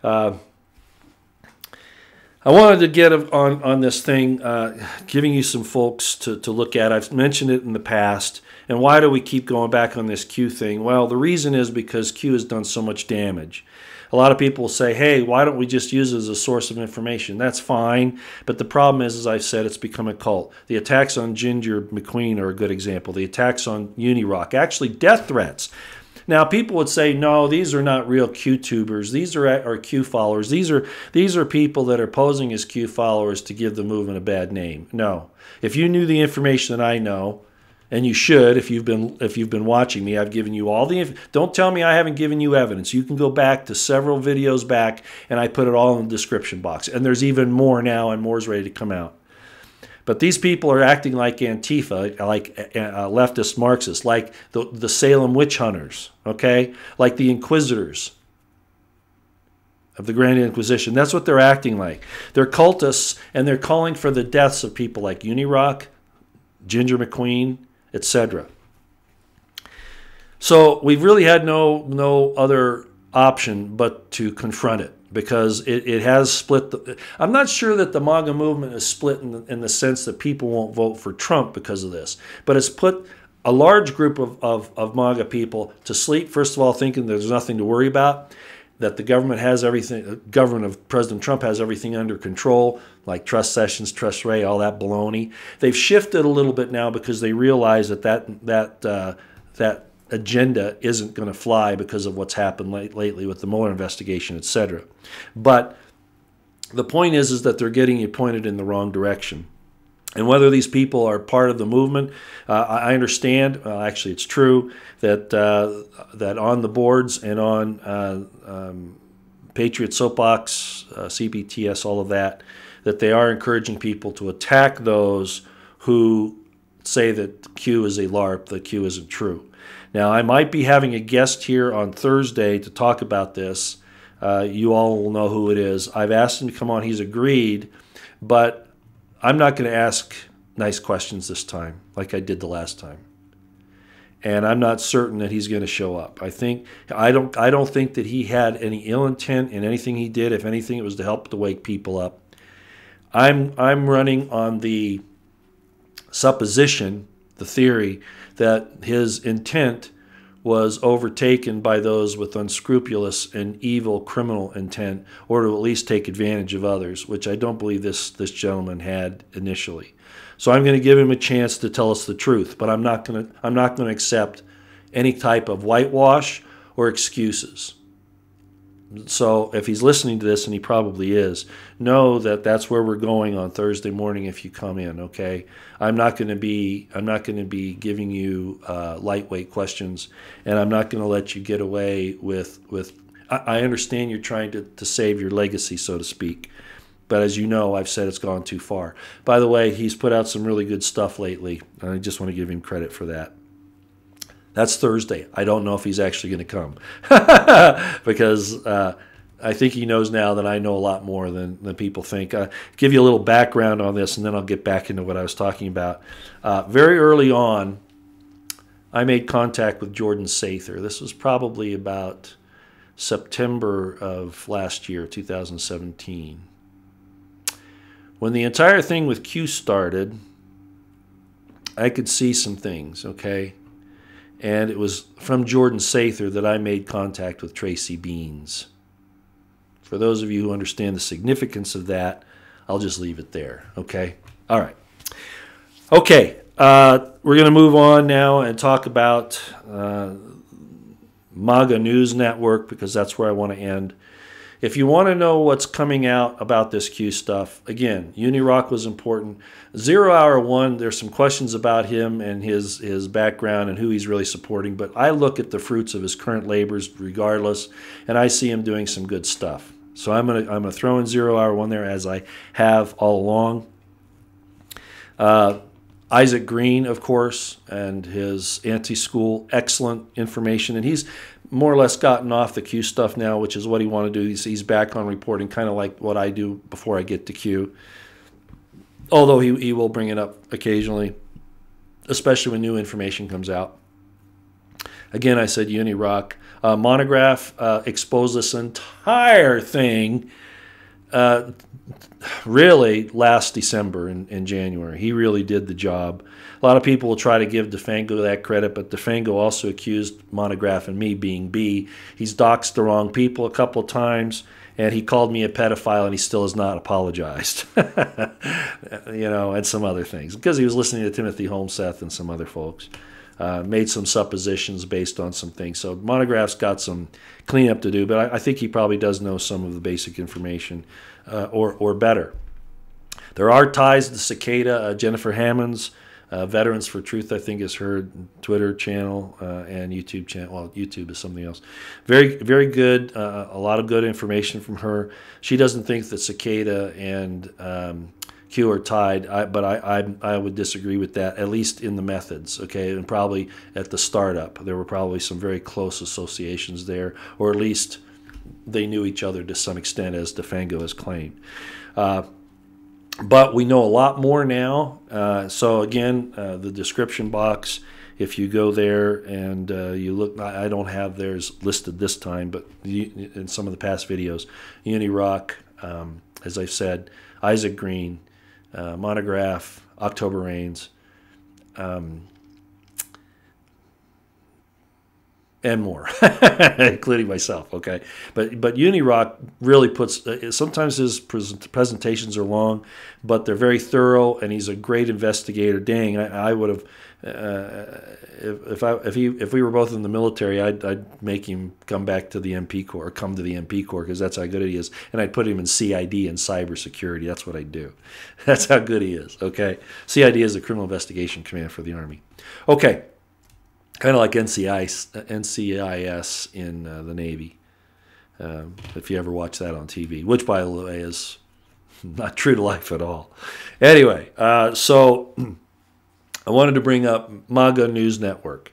I wanted to get on this thing, giving you some folks to look at. I've mentioned it in the past. And why do we keep going back on this Q thing? Well, the reason is because Q has done so much damage. A lot of people will say, hey, why don't we just use it as a source of information? That's fine. But the problem is, as I've said, it's become a cult. The attacks on Ginger McQueen are a good example. The attacks on Unirock, actually death threats. Now, people would say, no, these are not real Q-tubers. These are Q followers. These are people that are posing as Q followers to give the movement a bad name. No. If you knew the information that I know, and you should, if you've been watching me, I've given you all the. Don't tell me I haven't given you evidence. You can go back to several videos back, and I put it all in the description box. And there's even more now, and more is ready to come out. But these people are acting like Antifa, like leftist Marxists, like the Salem witch hunters, okay, like the Inquisitors of the Grand Inquisition. That's what they're acting like. They're cultists, and they're calling for the deaths of people like Unirock, Ginger McQueen, etc. So we've really had no other option but to confront it, because it has split. I'm not sure that the Mogga movement is split in the sense that people won't vote for Trump because of this, but it's put a large group of Mogga people to sleep, first of all, thinking there's nothing to worry about, that the government has everything, the government of President Trump has everything under control, like trust Sessions, trust Wray, all that baloney. They've shifted a little bit now because they realize that agenda isn't going to fly because of what's happened lately with the Mueller investigation, etc. But the point is that they're getting you pointed in the wrong direction. And whether these people are part of the movement, I understand. Actually, it's true that that on the boards and on Patriot Soapbox, CBTS, all of that they are encouraging people to attack those who say that Q is a LARP, that Q isn't true. Now, I might be having a guest here on Thursday to talk about this. You all will know who it is. I've asked him to come on. He's agreed, but I'm not going to ask nice questions this time like I did the last time. And I'm not certain that he's going to show up. I don't think that he had any ill intent in anything he did. If anything, it was to help to wake people up. I'm running on the supposition, the theory, that his intent was overtaken by those with unscrupulous and evil criminal intent, or to at least take advantage of others, which I don't believe this gentleman had initially. So I'm going to give him a chance to tell us the truth, but I'm not going to accept any type of whitewash or excuses. So if he's listening to this, and he probably is, know that that's where we're going on Thursday morning if you come in, okay? I'm not going to be giving you lightweight questions, and I'm not going to let you get away with I understand you're trying to save your legacy, so to speak. But as you know, I've said it's gone too far. By the way, he's put out some really good stuff lately, and I just want to give him credit for that. That's Thursday. I don't know if he's actually going to come because I think he knows now that I know a lot more than people think. Give you a little background on this, and then I'll get back into what I was talking about. Very early on, I made contact with Jordan Sather. This was probably about September of last year, 2017. When the entire thing with Q started, I could see some things, okay? And it was from Jordan Sather that I made contact with Tracy Beans. For those of you who understand the significance of that, I'll just leave it there, okay? All right. Okay, we're going to move on now and talk about Mogga News Network, because that's where I want to end. If you want to know what's coming out about this Q stuff, again, Unirock was important. 0 Hour 1, there's some questions about him and his background and who he's really supporting, but I look at the fruits of his current labors regardless, and I see him doing some good stuff. So I'm gonna throw in 0 Hour 1 there, as I have all along. Isaac Green, of course, and his anti-school, excellent information, and he's more or less gotten off the Q stuff now, which is what he wanted to do. He's back on reporting, kind of like what I do before I get to Q. Although he will bring it up occasionally, especially when new information comes out. Again, I said Unirock. Montagraph exposed this entire thing really last December in January. He really did the job. A lot of people will try to give DeFango that credit, but DeFango also accused Montagraph and me, being B. He's doxed the wrong people a couple of times, and he called me a pedophile, and he still has not apologized. You know, and some other things, because he was listening to Timothy Holmseth and some other folks. Made some suppositions based on some things. So Montagraph's got some cleanup to do, but I think he probably does know some of the basic information, or better. There are ties to Cicada. Jennifer Hammonds, Veterans for Truth, I think, is her Twitter channel and YouTube channel. Well, YouTube is something else. Very, very good. A lot of good information from her. She doesn't think that Cicada and Q are tied, but I would disagree with that, at least in the methods, okay? And probably at the startup, there were probably some very close associations there, or at least they knew each other to some extent, as DeFango has claimed. But we know a lot more now. So again, the description box, if you go there and you look, I don't have theirs listed this time, but in some of the past videos, Unirock, as I've said, Isaac Green, Montagraph, OctoberReignz, and more, including myself, okay? But Unirock really puts, sometimes his presentations are long, but they're very thorough, and he's a great investigator. Dang, I would have, if we were both in the military, I'd make him come back to the MP Corps, or come to the MP Corps, because that's how good he is, and I'd put him in CID and cybersecurity. That's what I'd do. That's how good he is, okay? CID is the Criminal Investigation Command for the Army. Okay. Kind of like NCIS in the Navy, if you ever watch that on TV, which, by the way, is not true to life at all. Anyway, so I wanted to bring up Mogga News Network.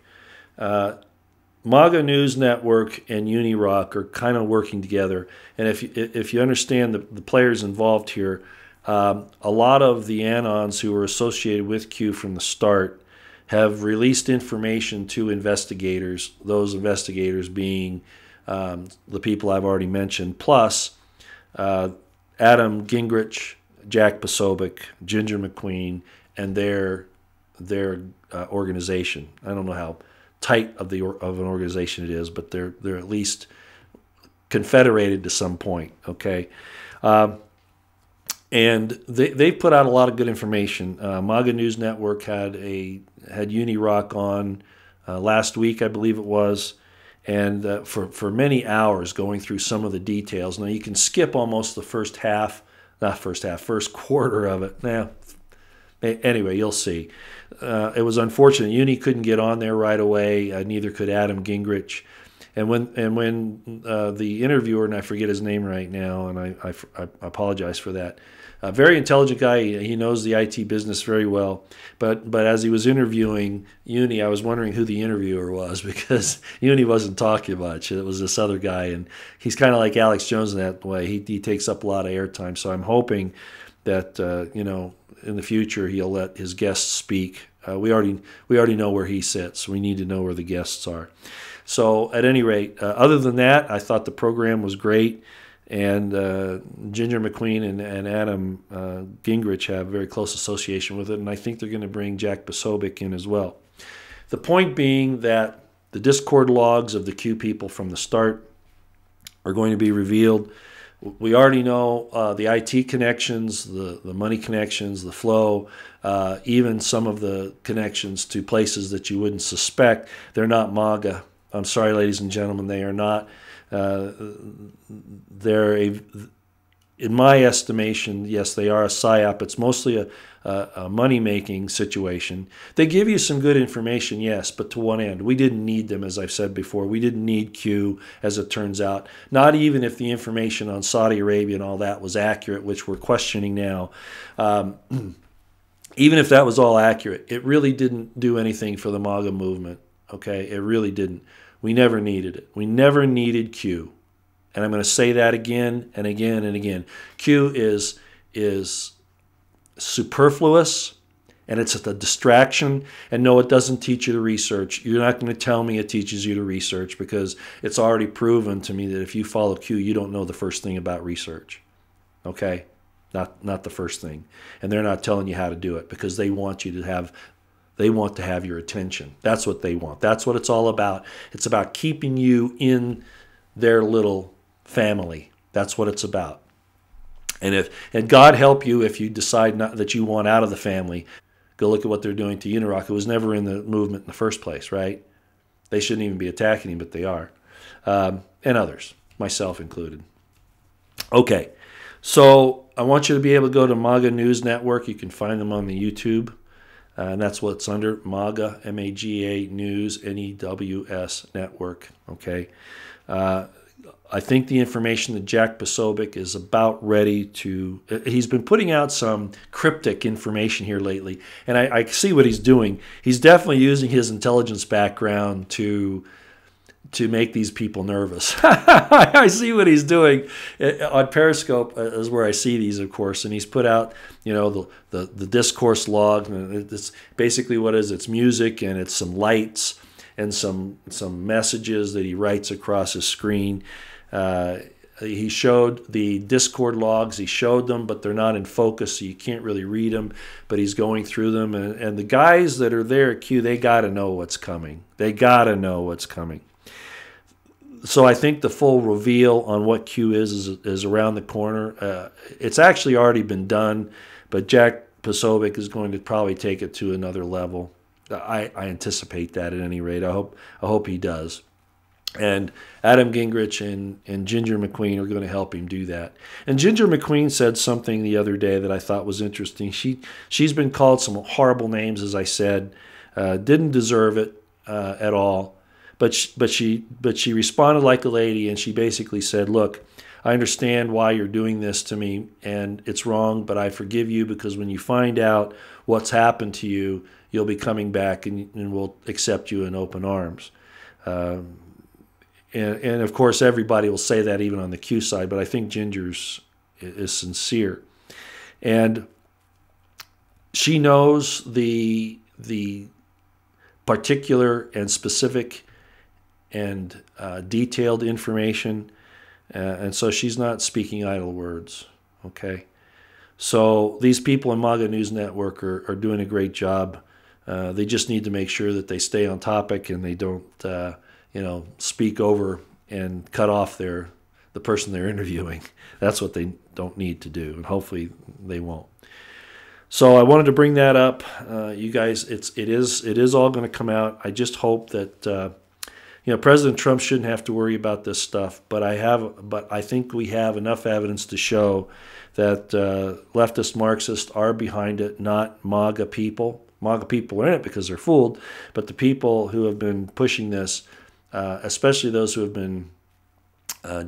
Mogga News Network and Unirock are kind of working together, and if you understand the players involved here, a lot of the Anons who were associated with Q from the start have released information to investigators, those investigators being the people I've already mentioned, plus Adam Gingrich, Jack Posobiec, Ginger McQueen, and their organization. I don't know how tight of an organization it is, but they're at least confederated to some point, okay? And they've put out a lot of good information. Mogga News Network had Unirock on last week, I believe it was, and for many hours going through some of the details. Now you can skip almost the first quarter of it. Now, anyway, you'll see. It was unfortunate. Uni couldn't get on there right away. Neither could Adam Gingrich. And when the interviewer, and I forget his name right now, and I apologize for that. A very intelligent guy. He knows the IT business very well. But as he was interviewing Uni, I was wondering who the interviewer was, because Uni wasn't talking much. It was this other guy, and he's kind of like Alex Jones in that way. He takes up a lot of airtime. So I'm hoping that in the future he'll let his guests speak. We already know where he sits. We need to know where the guests are. So at any rate, other than that, I thought the program was great. And Ginger McQueen and Adam Gingrich have a very close association with it, and I think they're going to bring Jack Posobiec in as well. The point being that the Discord logs of the Q people from the start are going to be revealed. We already know the IT connections, the money connections, the flow, even some of the connections to places that you wouldn't suspect. They're not Mogga. I'm sorry, ladies and gentlemen, they are not. They're in my estimation, yes, they are a PSYOP. It's mostly a money-making situation. They give you some good information, yes, but to one end. We didn't need them, as I've said before. We didn't need Q, as it turns out. Not even if the information on Saudi Arabia and all that was accurate, which we're questioning now. Even if that was all accurate, it really didn't do anything for the MAGA movement. Okay, it really didn't. We never needed it. We never needed Q. And I'm going to say that again and again and again. Q is superfluous, and it's a distraction. And no, it doesn't teach you to research. You're not going to tell me it teaches you to research, because it's already proven to me that if you follow Q, you don't know the first thing about research. Okay? Not the first thing. And they're not telling you how to do it, because they want you to have your attention. That's what they want. That's what it's all about. It's about keeping you in their little family. That's what it's about. And God help you if you decide that you want out of the family. Go look at what they're doing to Unirock. It was never in the movement in the first place, right? They shouldn't even be attacking him, but they are. And others, myself included. Okay, so I want you to be able to go to MAGA News Network. You can find them on the YouTube. And that's what it's under, MAGA, M-A-G-A, News, N-E-W-S, Network, okay? I think the information that Jack Posobiec is about ready to... He's been putting out some cryptic information here lately, and I see what he's doing. He's definitely using his intelligence background to make these people nervous. I see what he's doing. On Periscope is where I see these, of course, and he's put out, the discourse log. And it's basically what it is. It's music, and it's some lights and some messages that he writes across his screen. He showed the Discord logs. He showed them, but they're not in focus, so you can't really read them. But he's going through them, and the guys that are there at Q, they got to know what's coming. They got to know what's coming. So I think the full reveal on what Q is around the corner. It's actually already been done, but Jack Posobiec is going to probably take it to another level. I anticipate that at any rate. I hope he does. And Adam Gingrich and Ginger McQueen are going to help him do that. And Ginger McQueen said something the other day that I thought was interesting. She's been called some horrible names, as I said. Didn't deserve it at all. But she responded like a lady, and she basically said, "Look, I understand why you're doing this to me, and it's wrong, but I forgive you, because when you find out what's happened to you, you'll be coming back, and we'll accept you in open arms." And of course, everybody will say that, even on the Q side, but I think Ginger's is sincere. And she knows the particular and specific and detailed information, and so she's not speaking idle words, okay? So these people in MAGA News Network are doing a great job. They just need to make sure that they stay on topic and they don't, speak over and cut off the person they're interviewing. That's what they don't need to do, and hopefully they won't. So I wanted to bring that up, you guys. It is all going to come out. I just hope that President Trump shouldn't have to worry about this stuff, but I think we have enough evidence to show that leftist Marxists are behind it, not MAGA people. MAGA people are in it because they're fooled, but the people who have been pushing this, especially those who have been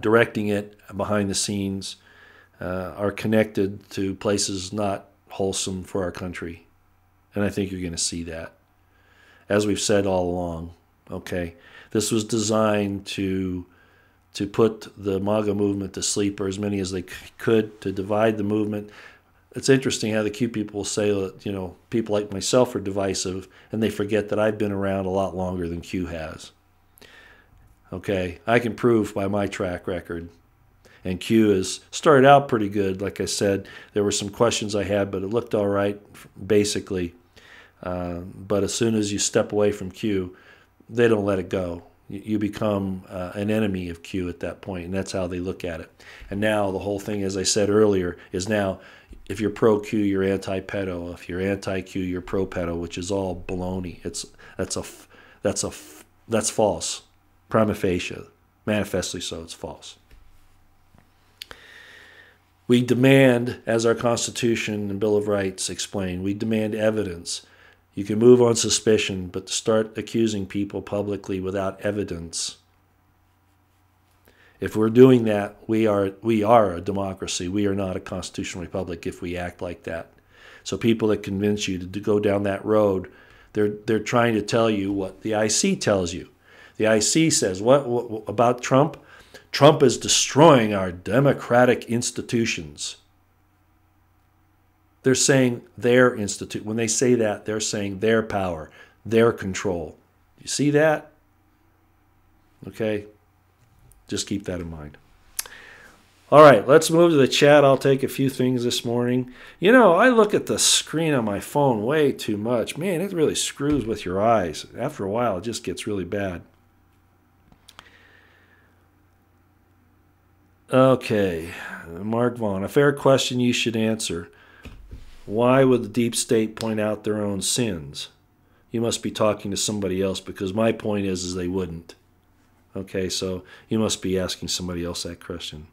directing it behind the scenes, are connected to places not wholesome for our country. And I think you're going to see that. As we've said all along, okay, this was designed to put the MAGA movement to sleep, or as many as they could, to divide the movement. It's interesting how the Q people will say that, people like myself are divisive, and they forget that I've been around a lot longer than Q has. Okay, I can prove by my track record. And Q has started out pretty good. Like I said, there were some questions I had, but it looked all right, basically. But as soon as you step away from Q, they don't let it go. You become an enemy of Q at that point, and that's how they look at it. And now the whole thing, as I said earlier, is now if you're pro-Q, you're anti-pedo. If you're anti-Q, you're pro-pedo, which is all baloney. That's false. Prima facie. Manifestly so, it's false. We demand, as our Constitution and Bill of Rights explain, we demand evidence. You can move on suspicion, but to start accusing people publicly without evidence, if we're doing that, we are a democracy. We are not a constitutional republic if we act like that. So people that convince you to go down that road, they're trying to tell you what the IC tells you. The IC says, what about Trump? Trump is destroying our democratic institutions. They're saying their institute. When they say that, they're saying their power, their control. You see that? Okay? Just keep that in mind. All right, let's move to the chat. I'll take a few things this morning. I look at the screen on my phone way too much. Man, it really screws with your eyes. After a while, it just gets really bad. Okay, Mark Vaughn, a fair question you should answer. Why would the deep state point out their own sins? You must be talking to somebody else, because my point is they wouldn't. Okay, so you must be asking somebody else that question.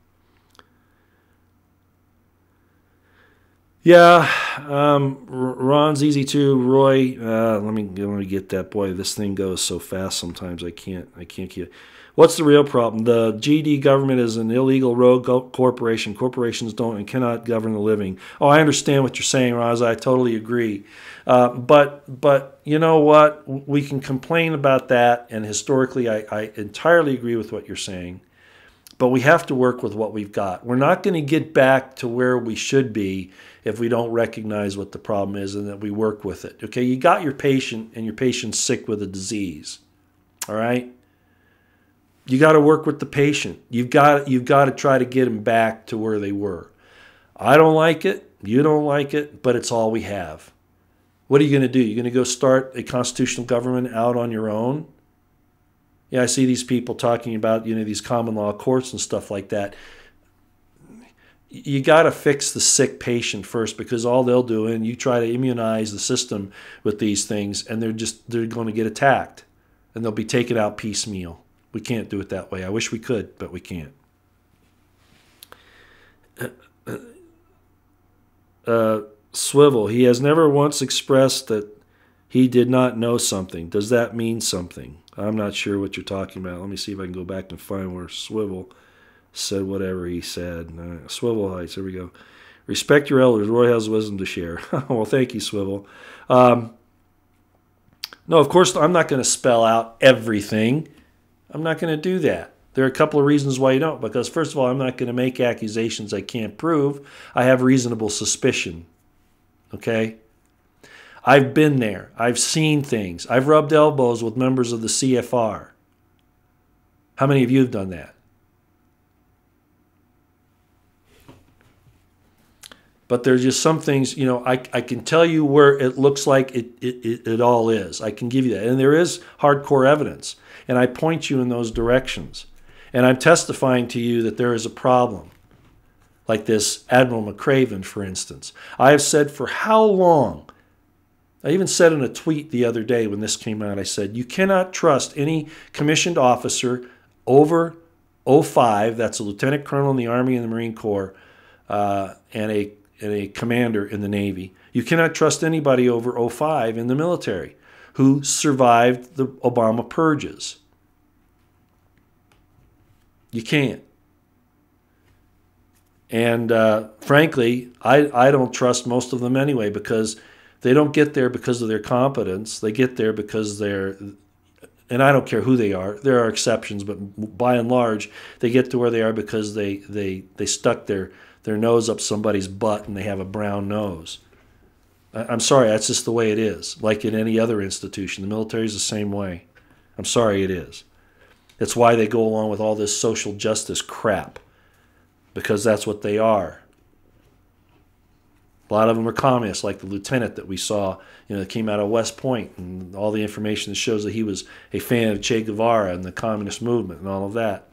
Yeah, Ron's easy too. Roy, let me get that. Boy, this thing goes so fast sometimes I can't keep it. What's the real problem? The GD government is an illegal rogue corporation. Corporations don't and cannot govern the living. Oh, I understand what you're saying, Roz. I totally agree. But you know what? We can complain about that, and historically I entirely agree with what you're saying. But we have to work with what we've got. We're not going to get back to where we should be if we don't recognize what the problem is and that we work with it. Okay, you got your patient, and your patient's sick with a disease. All right? You got to work with the patient. You've got to try to get them back to where they were. I don't like it. You don't like it, but it's all we have. What are you going to do? You're going to go start a constitutional government out on your own? Yeah, I see these people talking about, these common law courts and stuff like that. You got to fix the sick patient first, because all they'll do, and you try to immunize the system with these things, and they're going to get attacked, and they'll be taken out piecemeal. We can't do it that way. I wish we could, but we can't. Swivel, he has never once expressed that he did not know something. Does that mean something? I'm not sure what you're talking about. Let me see if I can go back and find where Swivel said whatever he said. Swivel Heights, here we go. Respect your elders. Roy has wisdom to share. Well, thank you, Swivel. No, of course, I'm not going to spell out everything. I'm not going to do that. There are a couple of reasons why you don't. Because, first of all, I'm not going to make accusations I can't prove. I have reasonable suspicion. Okay? I've been there. I've seen things. I've rubbed elbows with members of the CFR. How many of you have done that? But there's just some things, I can tell you where it looks like it all is. I can give you that. And there is hardcore evidence. And I point you in those directions. And I'm testifying to you that there is a problem. Like this Admiral McCraven, for instance. I have said for how long, I even said in a tweet the other day when this came out, I said, you cannot trust any commissioned officer over 05, that's a lieutenant colonel in the Army and the Marine Corps, and a commander in the Navy. You cannot trust anybody over 05 in the military who survived the Obama purges. You can't. And frankly, I don't trust most of them anyway, because they don't get there because of their competence. They get there because they're, and I don't care who they are. There are exceptions, but by and large, they get to where they are because they stuck their nose up somebody's butt and they have a brown nose. I'm sorry, that's just the way it is. Like in any other institution, the military is the same way. I'm sorry, it is. It's why they go along with all this social justice crap, because that's what they are. A lot of them are communists, like the lieutenant that we saw, that came out of West Point, and all the information that shows that he was a fan of Che Guevara and the communist movement and all of that.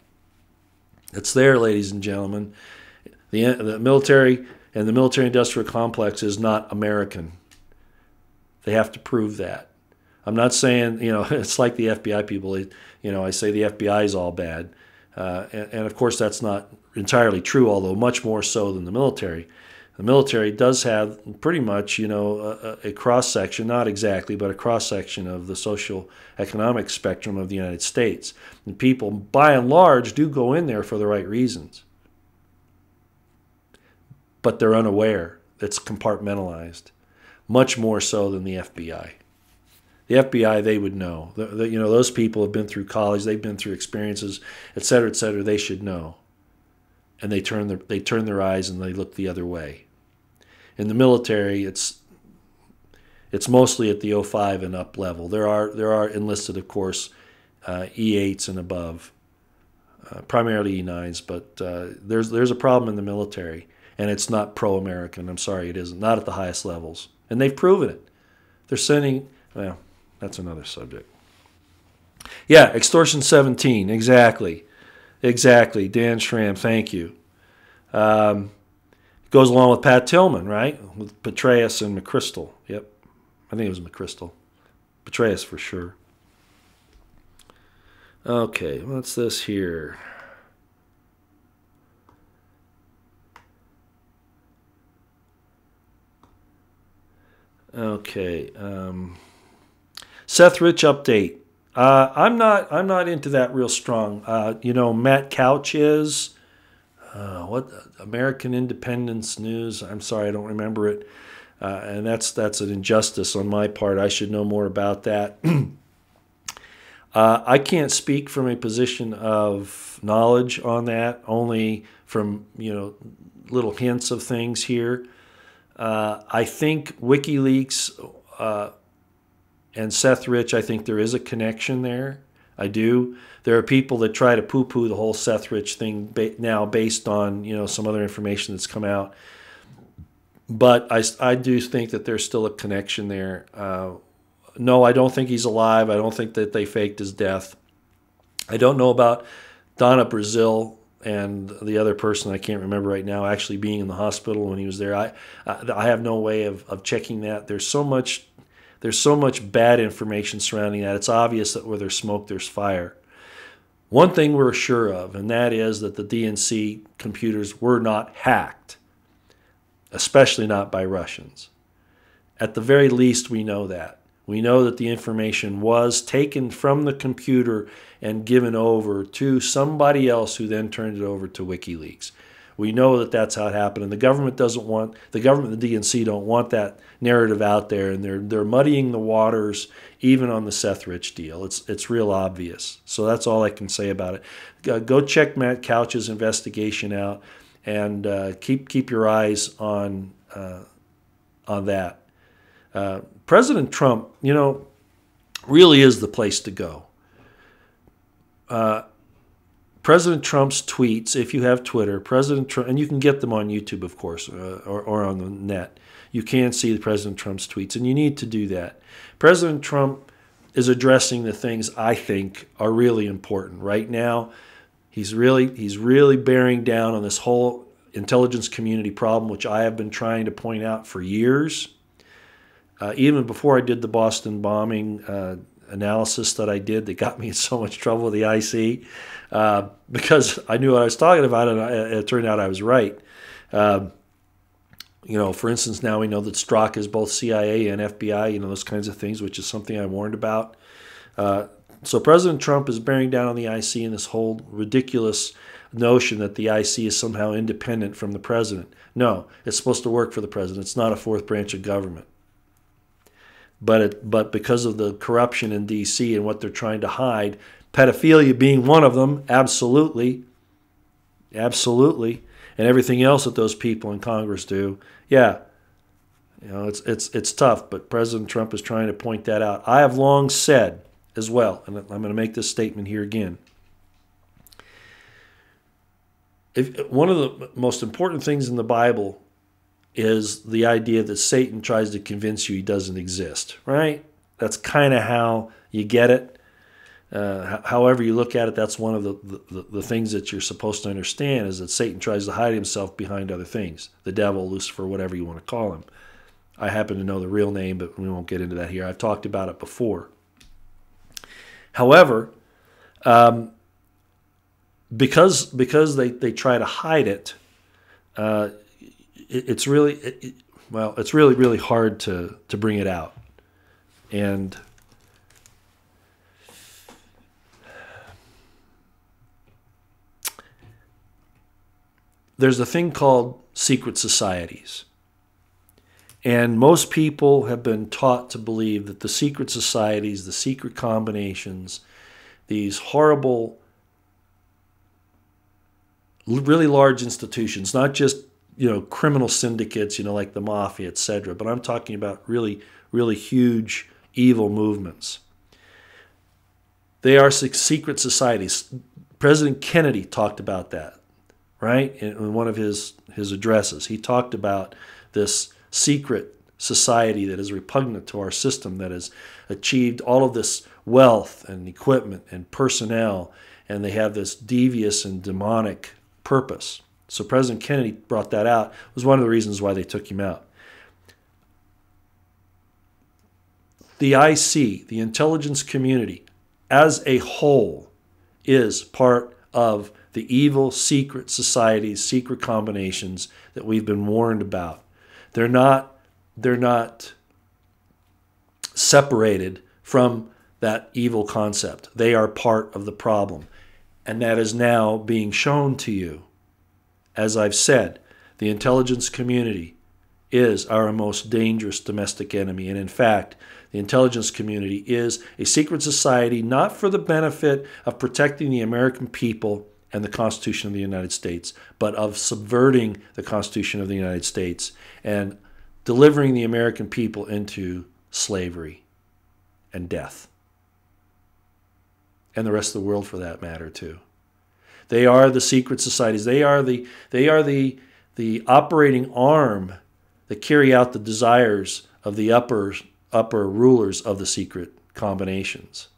It's there, ladies and gentlemen. The military and the military-industrial complex is not American. They have to prove that. I'm not saying, it's like the FBI people. I say the FBI is all bad. And of course, that's not entirely true, although much more so than the military. The military does have pretty much, a cross-section, not exactly, but a cross-section of the social economic spectrum of the United States. And people, by and large, do go in there for the right reasons. But they're unaware. It's compartmentalized, much more so than the FBI. The FBI, they would know. Those people have been through college, they've been through experiences, et cetera, et cetera. They should know. And they turn their eyes and they look the other way. In the military, it's mostly at the 05 and up level. There are enlisted, of course, E8s and above, primarily E9s, but there's a problem in the military, and it's not pro-American. I'm sorry, it isn't. Not at the highest levels, and they've proven it. They're sending. Well, that's another subject. Yeah, extortion 17. Exactly. Dan Schramm, thank you. Goes along with Pat Tillman, right? With Petraeus and McChrystal. Yep. I think it was McChrystal. Petraeus for sure. Okay, what's this here? Okay. Seth Rich update. I'm not into that real strong. Matt Couch is what American Independence News. I'm sorry, I don't remember it, and that's an injustice on my part. I should know more about that. I can't speak from a position of knowledge on that. Only from little hints of things here. I think WikiLeaks. And Seth Rich, I think there is a connection there. I do. There are people that try to poo-poo the whole Seth Rich thing now based on some other information that's come out. But I do think that there's still a connection there. No, I don't think he's alive. I don't think that they faked his death. I don't know about Donna Brazil and the other person I can't remember right now actually being in the hospital when he was there. I have no way of checking that. There's so much bad information surrounding that. It's obvious that where there's smoke, there's fire. One thing we're sure of, and that is that the DNC computers were not hacked, especially not by Russians. At the very least, we know that. We know that the information was taken from the computer and given over to somebody else who then turned it over to WikiLeaks. We know that that's how it happened, and the government and the DNC don't want that narrative out there, and they're muddying the waters even on the Seth Rich deal. It's real obvious. So that's all I can say about it. Go check Matt Couch's investigation out, and keep your eyes on that. President Trump, really is the place to go. President Trump's tweets, if you have Twitter, President Trump, and you can get them on YouTube, of course, or on the net. You can see President Trump's tweets, and you need to do that. President Trump is addressing the things I think are really important. Right now, he's really bearing down on this whole intelligence community problem, which I have been trying to point out for years. even before I did the Boston bombing analysis that I did that got me in so much trouble with the IC, because I knew what I was talking about, and it turned out I was right. For instance, now we know that Strzok is both CIA and FBI, those kinds of things, which is something I warned about. So President Trump is bearing down on the IC in this whole ridiculous notion that the IC is somehow independent from the president. No, it's supposed to work for the president. It's not a fourth branch of government. But because of the corruption in D.C. and what they're trying to hide, pedophilia being one of them, absolutely, and everything else that those people in Congress do, yeah, it's tough. But President Trump is trying to point that out. I have long said as well, and I'm going to make this statement here again. One of the most important things in the Bible is the idea that Satan tries to convince you he doesn't exist, right? That's kind of how you get it. However you look at it, that's one of the things that you're supposed to understand, is that Satan tries to hide himself behind other things. The devil, Lucifer, whatever you want to call him. I happen to know the real name, but we won't get into that here. I've talked about it before. However, because they try to hide it, it's really really hard to bring it out. And there's a thing called secret societies. And most people have been taught to believe that the secret societies, the secret combinations, these horrible, really large institutions, not just criminal syndicates, like the mafia, etc., but I'm talking about really, really huge evil movements. They are secret societies. President Kennedy talked about that, right? In one of his addresses, he talked about this secret society that is repugnant to our system, that has achieved all of this wealth and equipment and personnel, and they have this devious and demonic purpose. So President Kennedy brought that out. It was one of the reasons why they took him out. The IC, the intelligence community, as a whole, is part of the evil secret societies, secret combinations that we've been warned about. They're not separated from that evil concept. They are part of the problem. And that is now being shown to you. As I've said, the intelligence community is our most dangerous domestic enemy. And in fact, the intelligence community is a secret society not for the benefit of protecting the American people and the Constitution of the United States, but of subverting the Constitution of the United States and delivering the American people into slavery and death. And the rest of the world, for that matter, too. They are the secret societies. They are the operating arm that carry out the desires of the upper rulers of the secret combinations.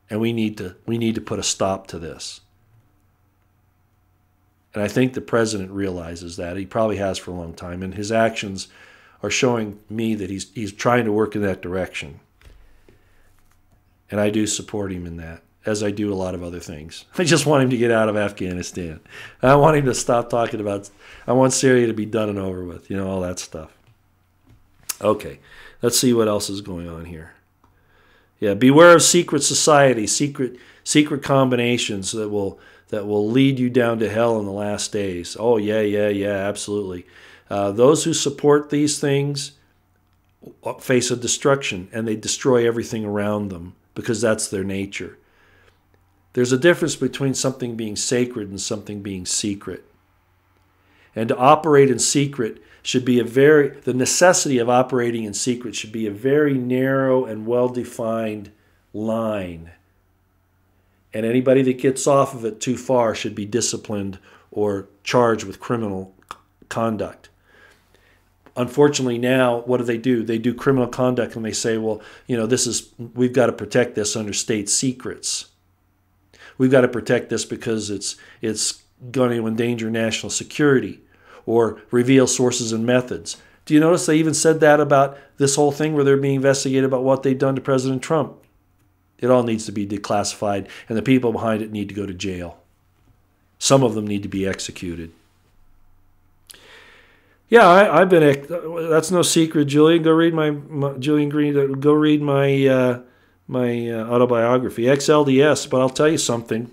And we need to put a stop to this. And I think the president realizes that. He probably has for a long time. And his actions are showing me that he's trying to work in that direction. And I do support him in that, as I do a lot of other things. I just want him to get out of Afghanistan. I want him to stop talking about, I want Syria to be done and over with, all that stuff. Okay, let's see what else is going on here. Yeah, beware of secret societies, secret combinations that will lead you down to hell in the last days. Oh, yeah, absolutely. Those who support these things face a destruction, and they destroy everything around them because that's their nature. There's a difference between something being sacred and something being secret. And to operate in secret should be the necessity of operating in secret should be a very narrow and well-defined line. And anybody that gets off of it too far should be disciplined or charged with criminal conduct. Unfortunately now, what do? They do criminal conduct and they say, well, we've got to protect this under state secrets. We've got to protect this because it's going to endanger national security or reveal sources and methods. Do you notice they even said that about this whole thing where they're being investigated about what they've done to President Trump? It all needs to be declassified, and the people behind it need to go to jail. Some of them need to be executed. Yeah, I've been. That's no secret, Julian. Go read my Julian Green. Go read my my autobiography, ex-LDS. But I'll tell you something.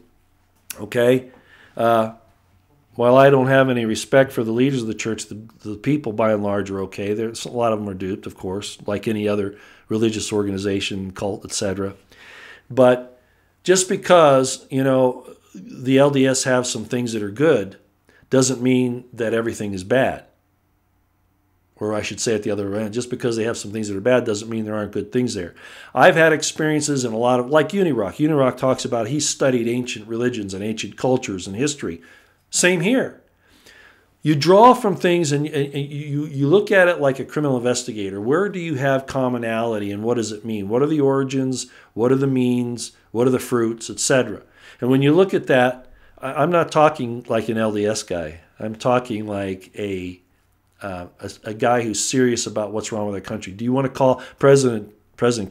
Okay, while I don't have any respect for the leaders of the church, the people by and large are okay. There's a lot of them are duped, of course, like any other religious organization, cult, etc. But just because the LDS have some things that are good, doesn't mean that everything is bad. Or I should say it the other way, just because they have some things that are bad doesn't mean there aren't good things there. I've had experiences in a lot of, like Unirock. Unirock talks about he studied ancient religions and ancient cultures and history. Same here. You draw from things and you look at it like a criminal investigator. Where do you have commonality and what does it mean? What are the origins? What are the means? What are the fruits, etc.? And when you look at that, I'm not talking like an LDS guy. I'm talking like a guy who's serious about what's wrong with our country. Do you want to call President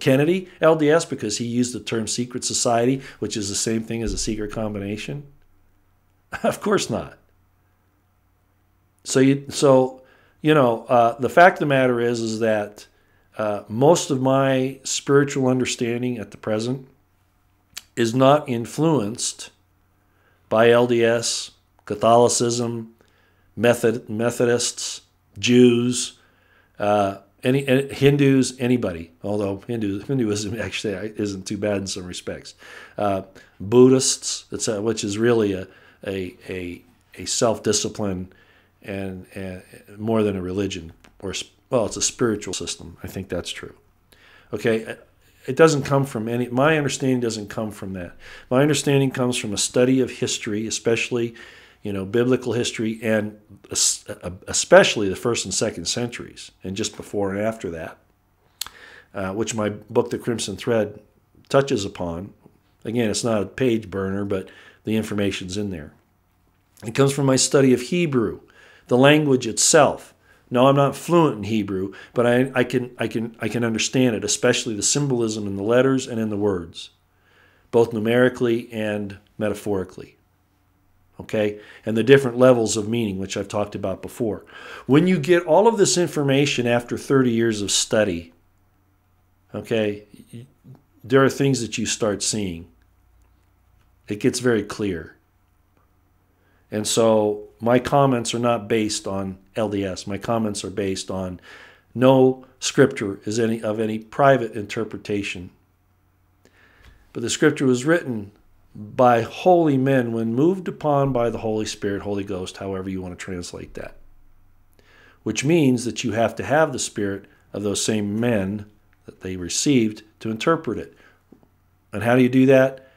Kennedy LDS because he used the term secret society, which is the same thing as a secret combination? Of course not. The fact of the matter is that most of my spiritual understanding at the present is not influenced by LDS, Catholicism, Methodists, Jews, Hindus, anybody. Although Hinduism actually isn't too bad in some respects. Buddhists, which is really a self-discipline and more than a religion, it's a spiritual system. I think that's true. Okay, it doesn't come from my understanding doesn't come from that. My understanding comes from a study of history, especially biblical history, and especially the first and second centuries, and just before and after that, which my book, The Crimson Thread, touches upon. Again, it's not a page burner, but the information's in there. It comes from my study of Hebrew, the language itself. No, I'm not fluent in Hebrew, but I can understand it, especially the symbolism in the letters and in the words, both numerically and metaphorically. Okay, and the different levels of meaning, which I've talked about before. When you get all of this information after 30 years of study, okay, there are things that you start seeing. It gets very clear. And so my comments are not based on LDS. My comments are based on no scripture is of any private interpretation. But the scripture was written by holy men when moved upon by the Holy Spirit, Holy Ghost, however you want to translate that. Which means that you have to have the spirit of those same men that they received to interpret it. And how do you do that?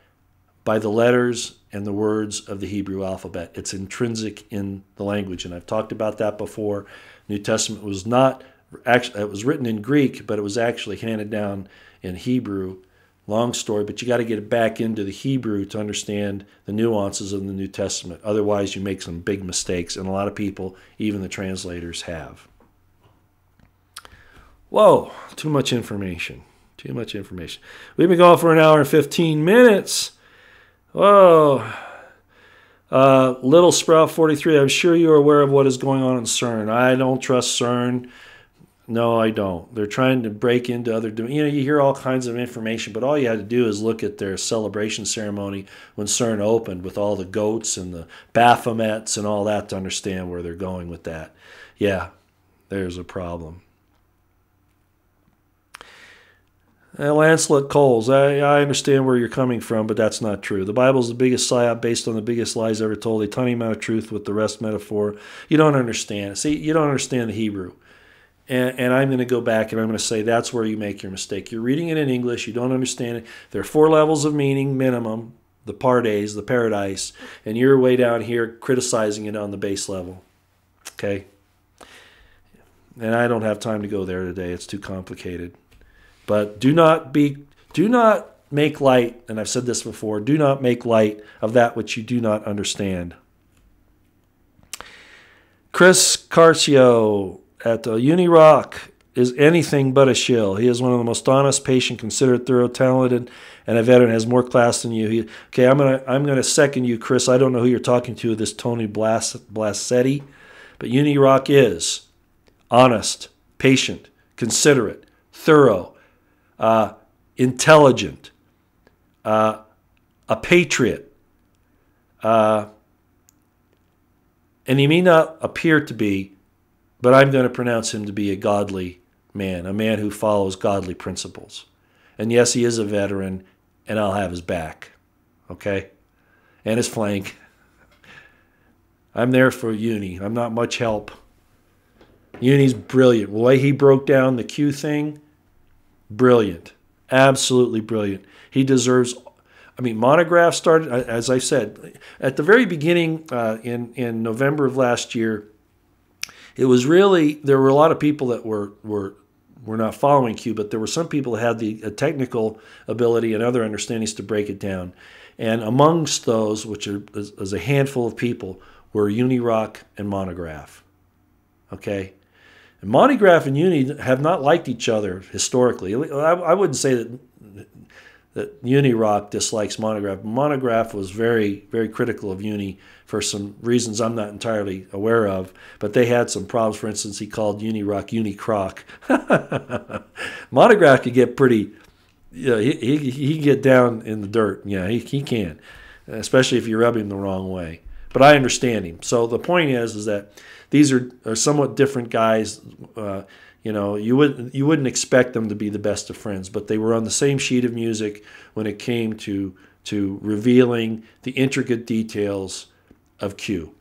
By the letters and the words of the Hebrew alphabet. It's intrinsic in the language, and I've talked about that before. New Testament was not actually, it was written in Greek, but it was actually handed down in Hebrew. Long story, but you got to get it back into the Hebrew to understand the nuances of the New Testament. Otherwise, you make some big mistakes, and a lot of people, even the translators, have. Whoa, too much information. Too much information. We've been going for an hour and 15 minutes. Whoa. Little Sprout 43, I'm sure you are aware of what is going on in CERN. I don't trust CERN. No, I don't. They're trying to break into other... you hear all kinds of information, but all you had to do is look at their celebration ceremony when CERN opened with all the goats and the Baphomets and all that to understand where they're going with that. Yeah, there's a problem. Lancelot Coles, I understand where you're coming from, but that's not true. The Bible's the biggest psyop based on the biggest lies ever told, a tiny amount of truth with the rest metaphor. You don't understand. See, you don't understand the Hebrew. And I'm going to go back and I'm going to say that's where you make your mistake. You're reading it in English. You don't understand it. There are 4 levels of meaning, minimum, the pardes, the paradise, and you're way down here criticizing it on the base level. Okay? And I don't have time to go there today. It's too complicated. But do not make light, and I've said this before, do not make light of that which you do not understand. Chris Carcio, Unirock is anything but a shill. He is one of the most honest, patient, considerate, thorough, talented, and a veteran, has more class than you. Okay, I'm gonna second you, Chris. I don't know who you're talking to, this Tony Blassetti, but Unirock is honest, patient, considerate, thorough, intelligent, a patriot, and he may not appear to be, but I'm going to pronounce him to be a godly man, a man who follows godly principles. And yes, he is a veteran, and I'll have his back, okay? And his flank. I'm there for Uni. I'm not much help. Uni's brilliant. The way he broke down the Q thing, brilliant. Absolutely brilliant. He deserves... I mean, Montagraph started, as I said, at the very beginning in November of last year. It was really, there were a lot of people that were not following Q, but there were some people that had the technical ability and other understandings to break it down. And amongst those, which is a handful of people, were Unirock and Montagraph. Okay? And Montagraph and Uni have not liked each other historically. I wouldn't say that Unirock dislikes Montagraph. Montagraph was very, very critical of Uni for some reasons I'm not entirely aware of, but they had some problems. For instance, he called Unirock Unicroc. Montagraph could get pretty, he can get down in the dirt. Yeah, he can, especially if you rub him the wrong way. But I understand him. So the point is that these are somewhat different guys. You wouldn't expect them to be the best of friends, but they were on the same sheet of music when it came to revealing the intricate details of Q.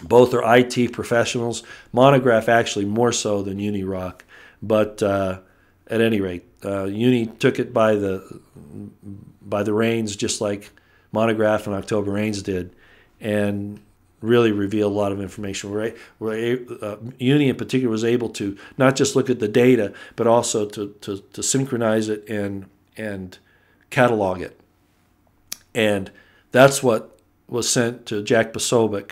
Both are IT professionals. Montagraph actually more so than Unirock, but at any rate, Uni took it by the reins, just like Montagraph and OctoberReignz did, and really revealed a lot of information. Uni in particular was able to not just look at the data, but also to synchronize it and catalog it. And that's what was sent to Jack Posobiec,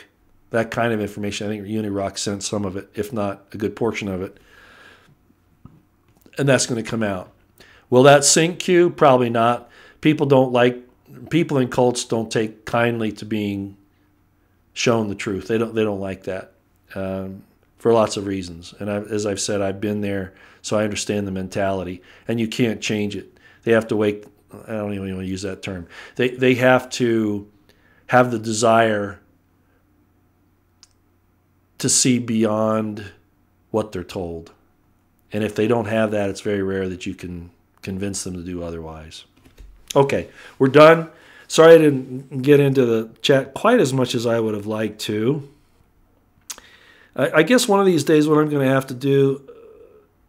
that kind of information. I think Unirock sent some of it, if not a good portion of it. And that's going to come out. Will that sync Q? Probably not. People in cults don't take kindly to being shown the truth. They don't like that for lots of reasons. And as I've said, I've been there, so I understand the mentality. And you can't change it. They have to wake. I don't even want to use that term. They have to have the desire to see beyond what they're told. And if they don't have that, it's very rare that you can convince them to do otherwise. Okay, we're done. Sorry I didn't get into the chat quite as much as I would have liked to. I guess one of these days what I'm going to have to do...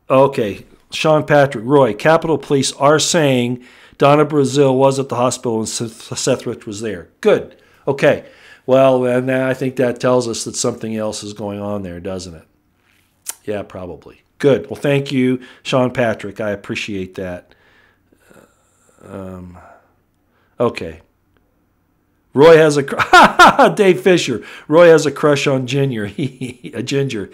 Okay, Sean Patrick, Roy, Capitol Police are saying Donna Brazil was at the hospital and Seth Rich was there. Good. Okay. Well, and I think that tells us that something else is going on there, doesn't it? Yeah, probably. Good. Well, thank you, Sean Patrick. I appreciate that. Okay. Roy has a Dave Fisher. Roy has a crush on Ginger. Ginger.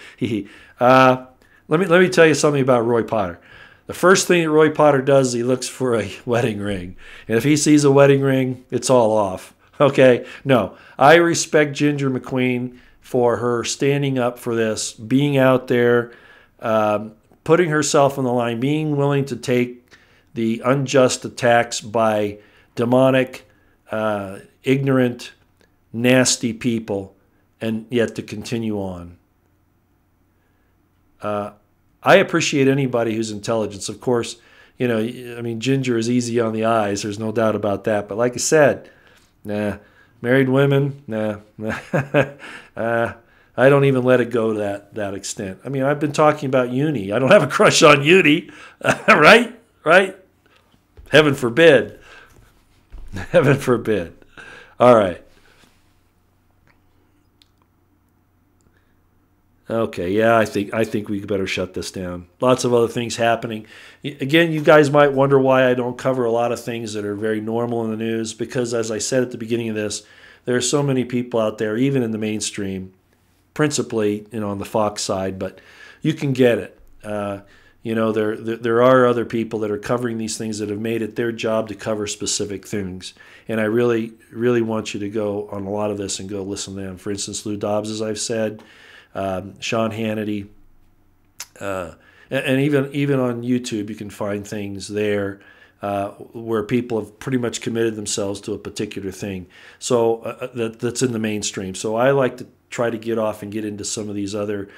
Let me tell you something about Roy Potter. The first thing that Roy Potter does is he looks for a wedding ring, and if he sees a wedding ring, it's all off. Okay. No, I respect Ginger McQueen for her standing up for this, being out there, putting herself on the line, being willing to take the unjust attacks by demonic, ignorant, nasty people, and yet to continue on. I appreciate anybody who's intelligent. Of course, I mean, Ginger is easy on the eyes. There's no doubt about that. But like I said, nah. Married women, nah. I don't even let it go to that extent. I mean, I've been talking about Uni. I don't have a crush on Uni, right? Heaven forbid. Heaven forbid. All right. Okay, yeah, I think we better shut this down. Lots of other things happening. Again, you guys might wonder why I don't cover a lot of things that are very normal in the news, because as I said at the beginning of this, there are so many people out there, even in the mainstream, principally on the Fox side, but you can get it. You know, there are other people that are covering these things that have made it their job to cover specific things. And I really, really want you to go on a lot of this and go listen to them. For instance, Lou Dobbs, as I've said, Sean Hannity, and even on YouTube, you can find things there where people have pretty much committed themselves to a particular thing. So that's in the mainstream. So I like to try to get off and get into some of these other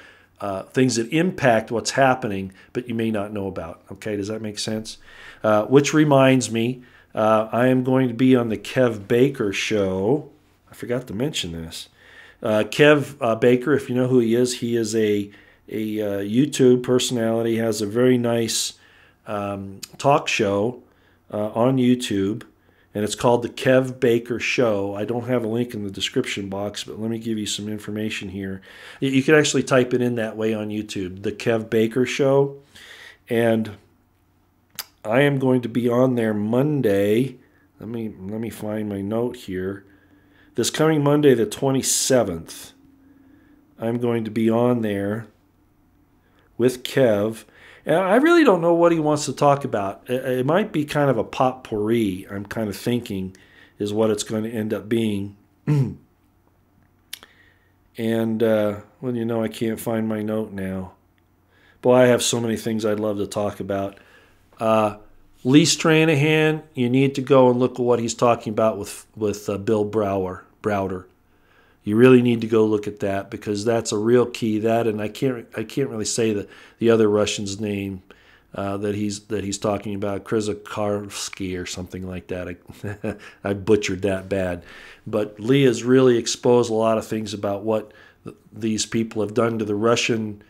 things that impact what's happening, but you may not know about. Okay, does that make sense? Which reminds me, I am going to be on the Kev Baker show. I forgot to mention this. Kev Baker, if you know who he is a YouTube personality, has a very nice talk show on YouTube, and it's called the Kev Baker Show. I don't have a link in the description box, but let me give you some information here. You can actually type it in that way on YouTube, the Kev Baker Show. And I am going to be on there Monday. Let me find my note here. This coming Monday, the 27th, I'm going to be on there with Kev. And I really don't know what he wants to talk about. It might be kind of a potpourri, I'm kind of thinking, is what it's going to end up being. And, well, you know, I can't find my note now. Boy, I have so many things I'd love to talk about. Lee Stranahan, you need to go and look at what he's talking about with Bill Browder. You really need to go look at that, because that's a real key. That, and I can't really say the other Russian's name that he's talking about, Krzyzkarsky or something like that. I butchered that bad, but Lee has really exposed a lot of things about what these people have done to the Russian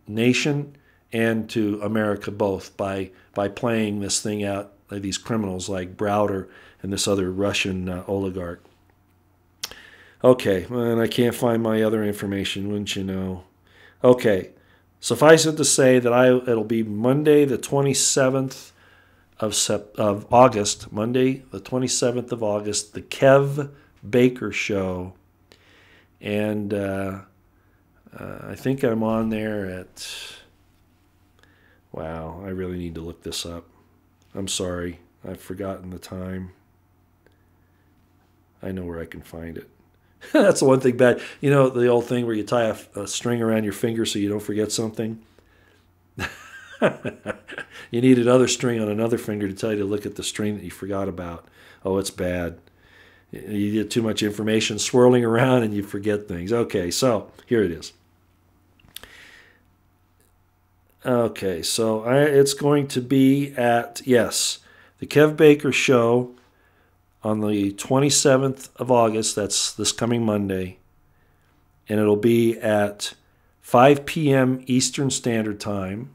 nation and to America both by playing this thing out, like these criminals like Browder and this other Russian oligarch. Okay, and I can't find my other information, wouldn't you know? Okay, suffice it to say that it'll be Monday the 27th of August, Monday the 27th of August, the Kev Baker Show. And I think I'm on there at, wow, I really need to look this up. I'm sorry, I've forgotten the time. I know where I can find it. That's the one thing bad. You know, the old thing where you tie a string around your finger so you don't forget something? You need another string on another finger to tell you to look at the string that you forgot about. Oh, it's bad. You get too much information swirling around and you forget things. Okay, so here it is. Okay, so it's going to be at, yes, the Kev Baker Show on the 27th of August. That's this coming Monday. And it'll be at 5 p.m. Eastern Standard Time,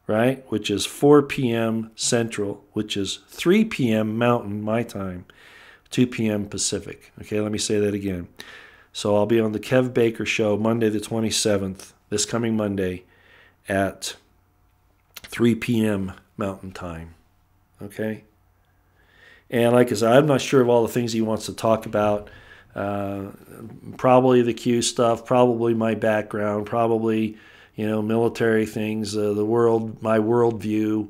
right? Which is 4 p.m. Central, which is 3 p.m. Mountain, my time, 2 p.m. Pacific. Okay, let me say that again. So I'll be on the Kev Baker Show Monday the 27th, this coming Monday, at 3 p.m. Mountain Time. Okay? And like I said, I'm not sure of all the things he wants to talk about. Probably the Q stuff, probably my background, probably, you know, military things, the world, my worldview,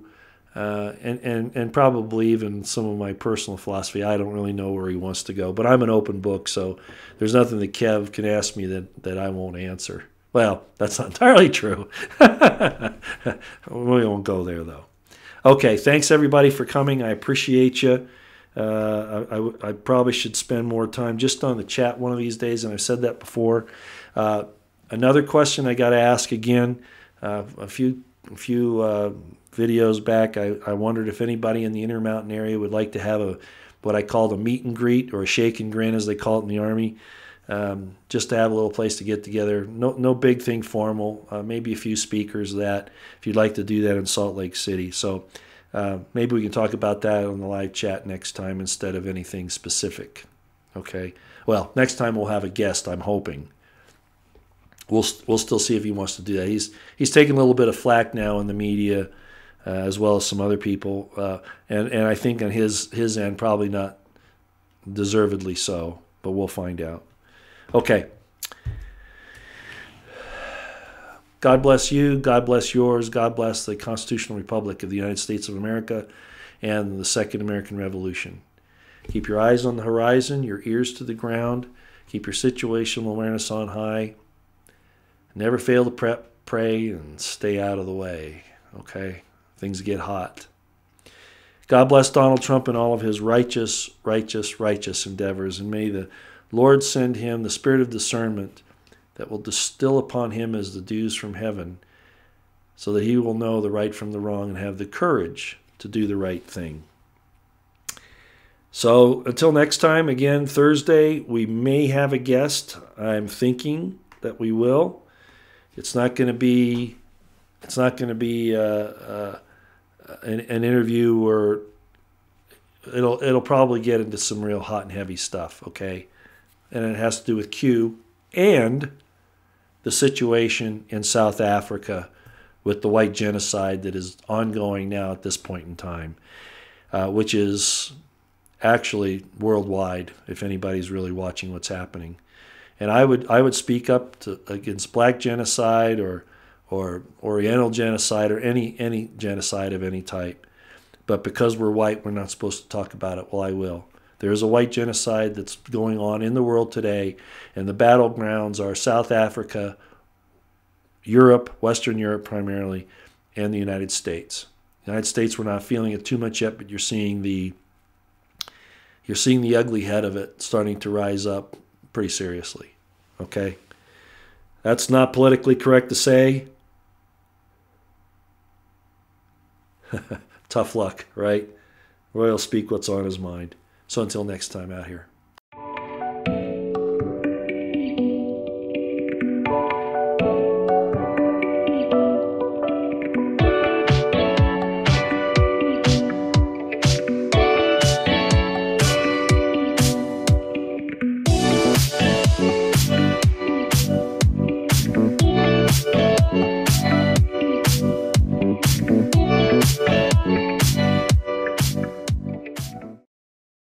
and probably even some of my personal philosophy. I don't really know where he wants to go, but I'm an open book, so there's nothing that Kev can ask me that I won't answer. Well, that's not entirely true. We won't go there, though. Okay, thanks everybody for coming. I appreciate you. I probably should spend more time just on the chat one of these days, and I've said that before. Another question I got to ask again. A few videos back, I wondered if anybody in the Intermountain area would like to have what I call a meet and greet, or a shake and grin as they call it in the Army. Just to have a little place to get together. No big thing formal. Maybe a few speakers if you'd like to do that in Salt Lake City. So maybe we can talk about that on the live chat next time instead of anything specific. Okay. Well, next time we'll have a guest, I'm hoping. We'll still see if he wants to do that. He's taking a little bit of flack now in the media, as well as some other people, and I think on his end probably not deservedly so, but we'll find out. Okay. God bless you. God bless yours. God bless the Constitutional Republic of the United States of America and the Second American Revolution. Keep your eyes on the horizon, your ears to the ground. Keep your situational awareness on high. Never fail to pray, and stay out of the way. Okay? Things get hot. God bless Donald Trump and all of his righteous endeavors, and may the Lord send him the spirit of discernment that will distill upon him as the dews from heaven, so that he will know the right from the wrong and have the courage to do the right thing. So until next time, again, Thursday, we may have a guest. I'm thinking that we will. It's not going to be an interview where it'll probably get into some real hot and heavy stuff, okay? And it has to do with Q and the situation in South Africa with the white genocide that is ongoing now at this point in time, which is actually worldwide, if anybody's really watching what's happening. And I would speak up against black genocide or Oriental genocide or any genocide of any type. But because we're white, we're not supposed to talk about it. Well, I will. There is a white genocide that's going on in the world today, and the battlegrounds are South Africa, Europe, Western Europe primarily, and the United States. The United States, we're not feeling it too much yet, but you're seeing the ugly head of it starting to rise up pretty seriously. Okay? That's not politically correct to say. Tough luck, right? Roy will speak what's on his mind. So until next time out here.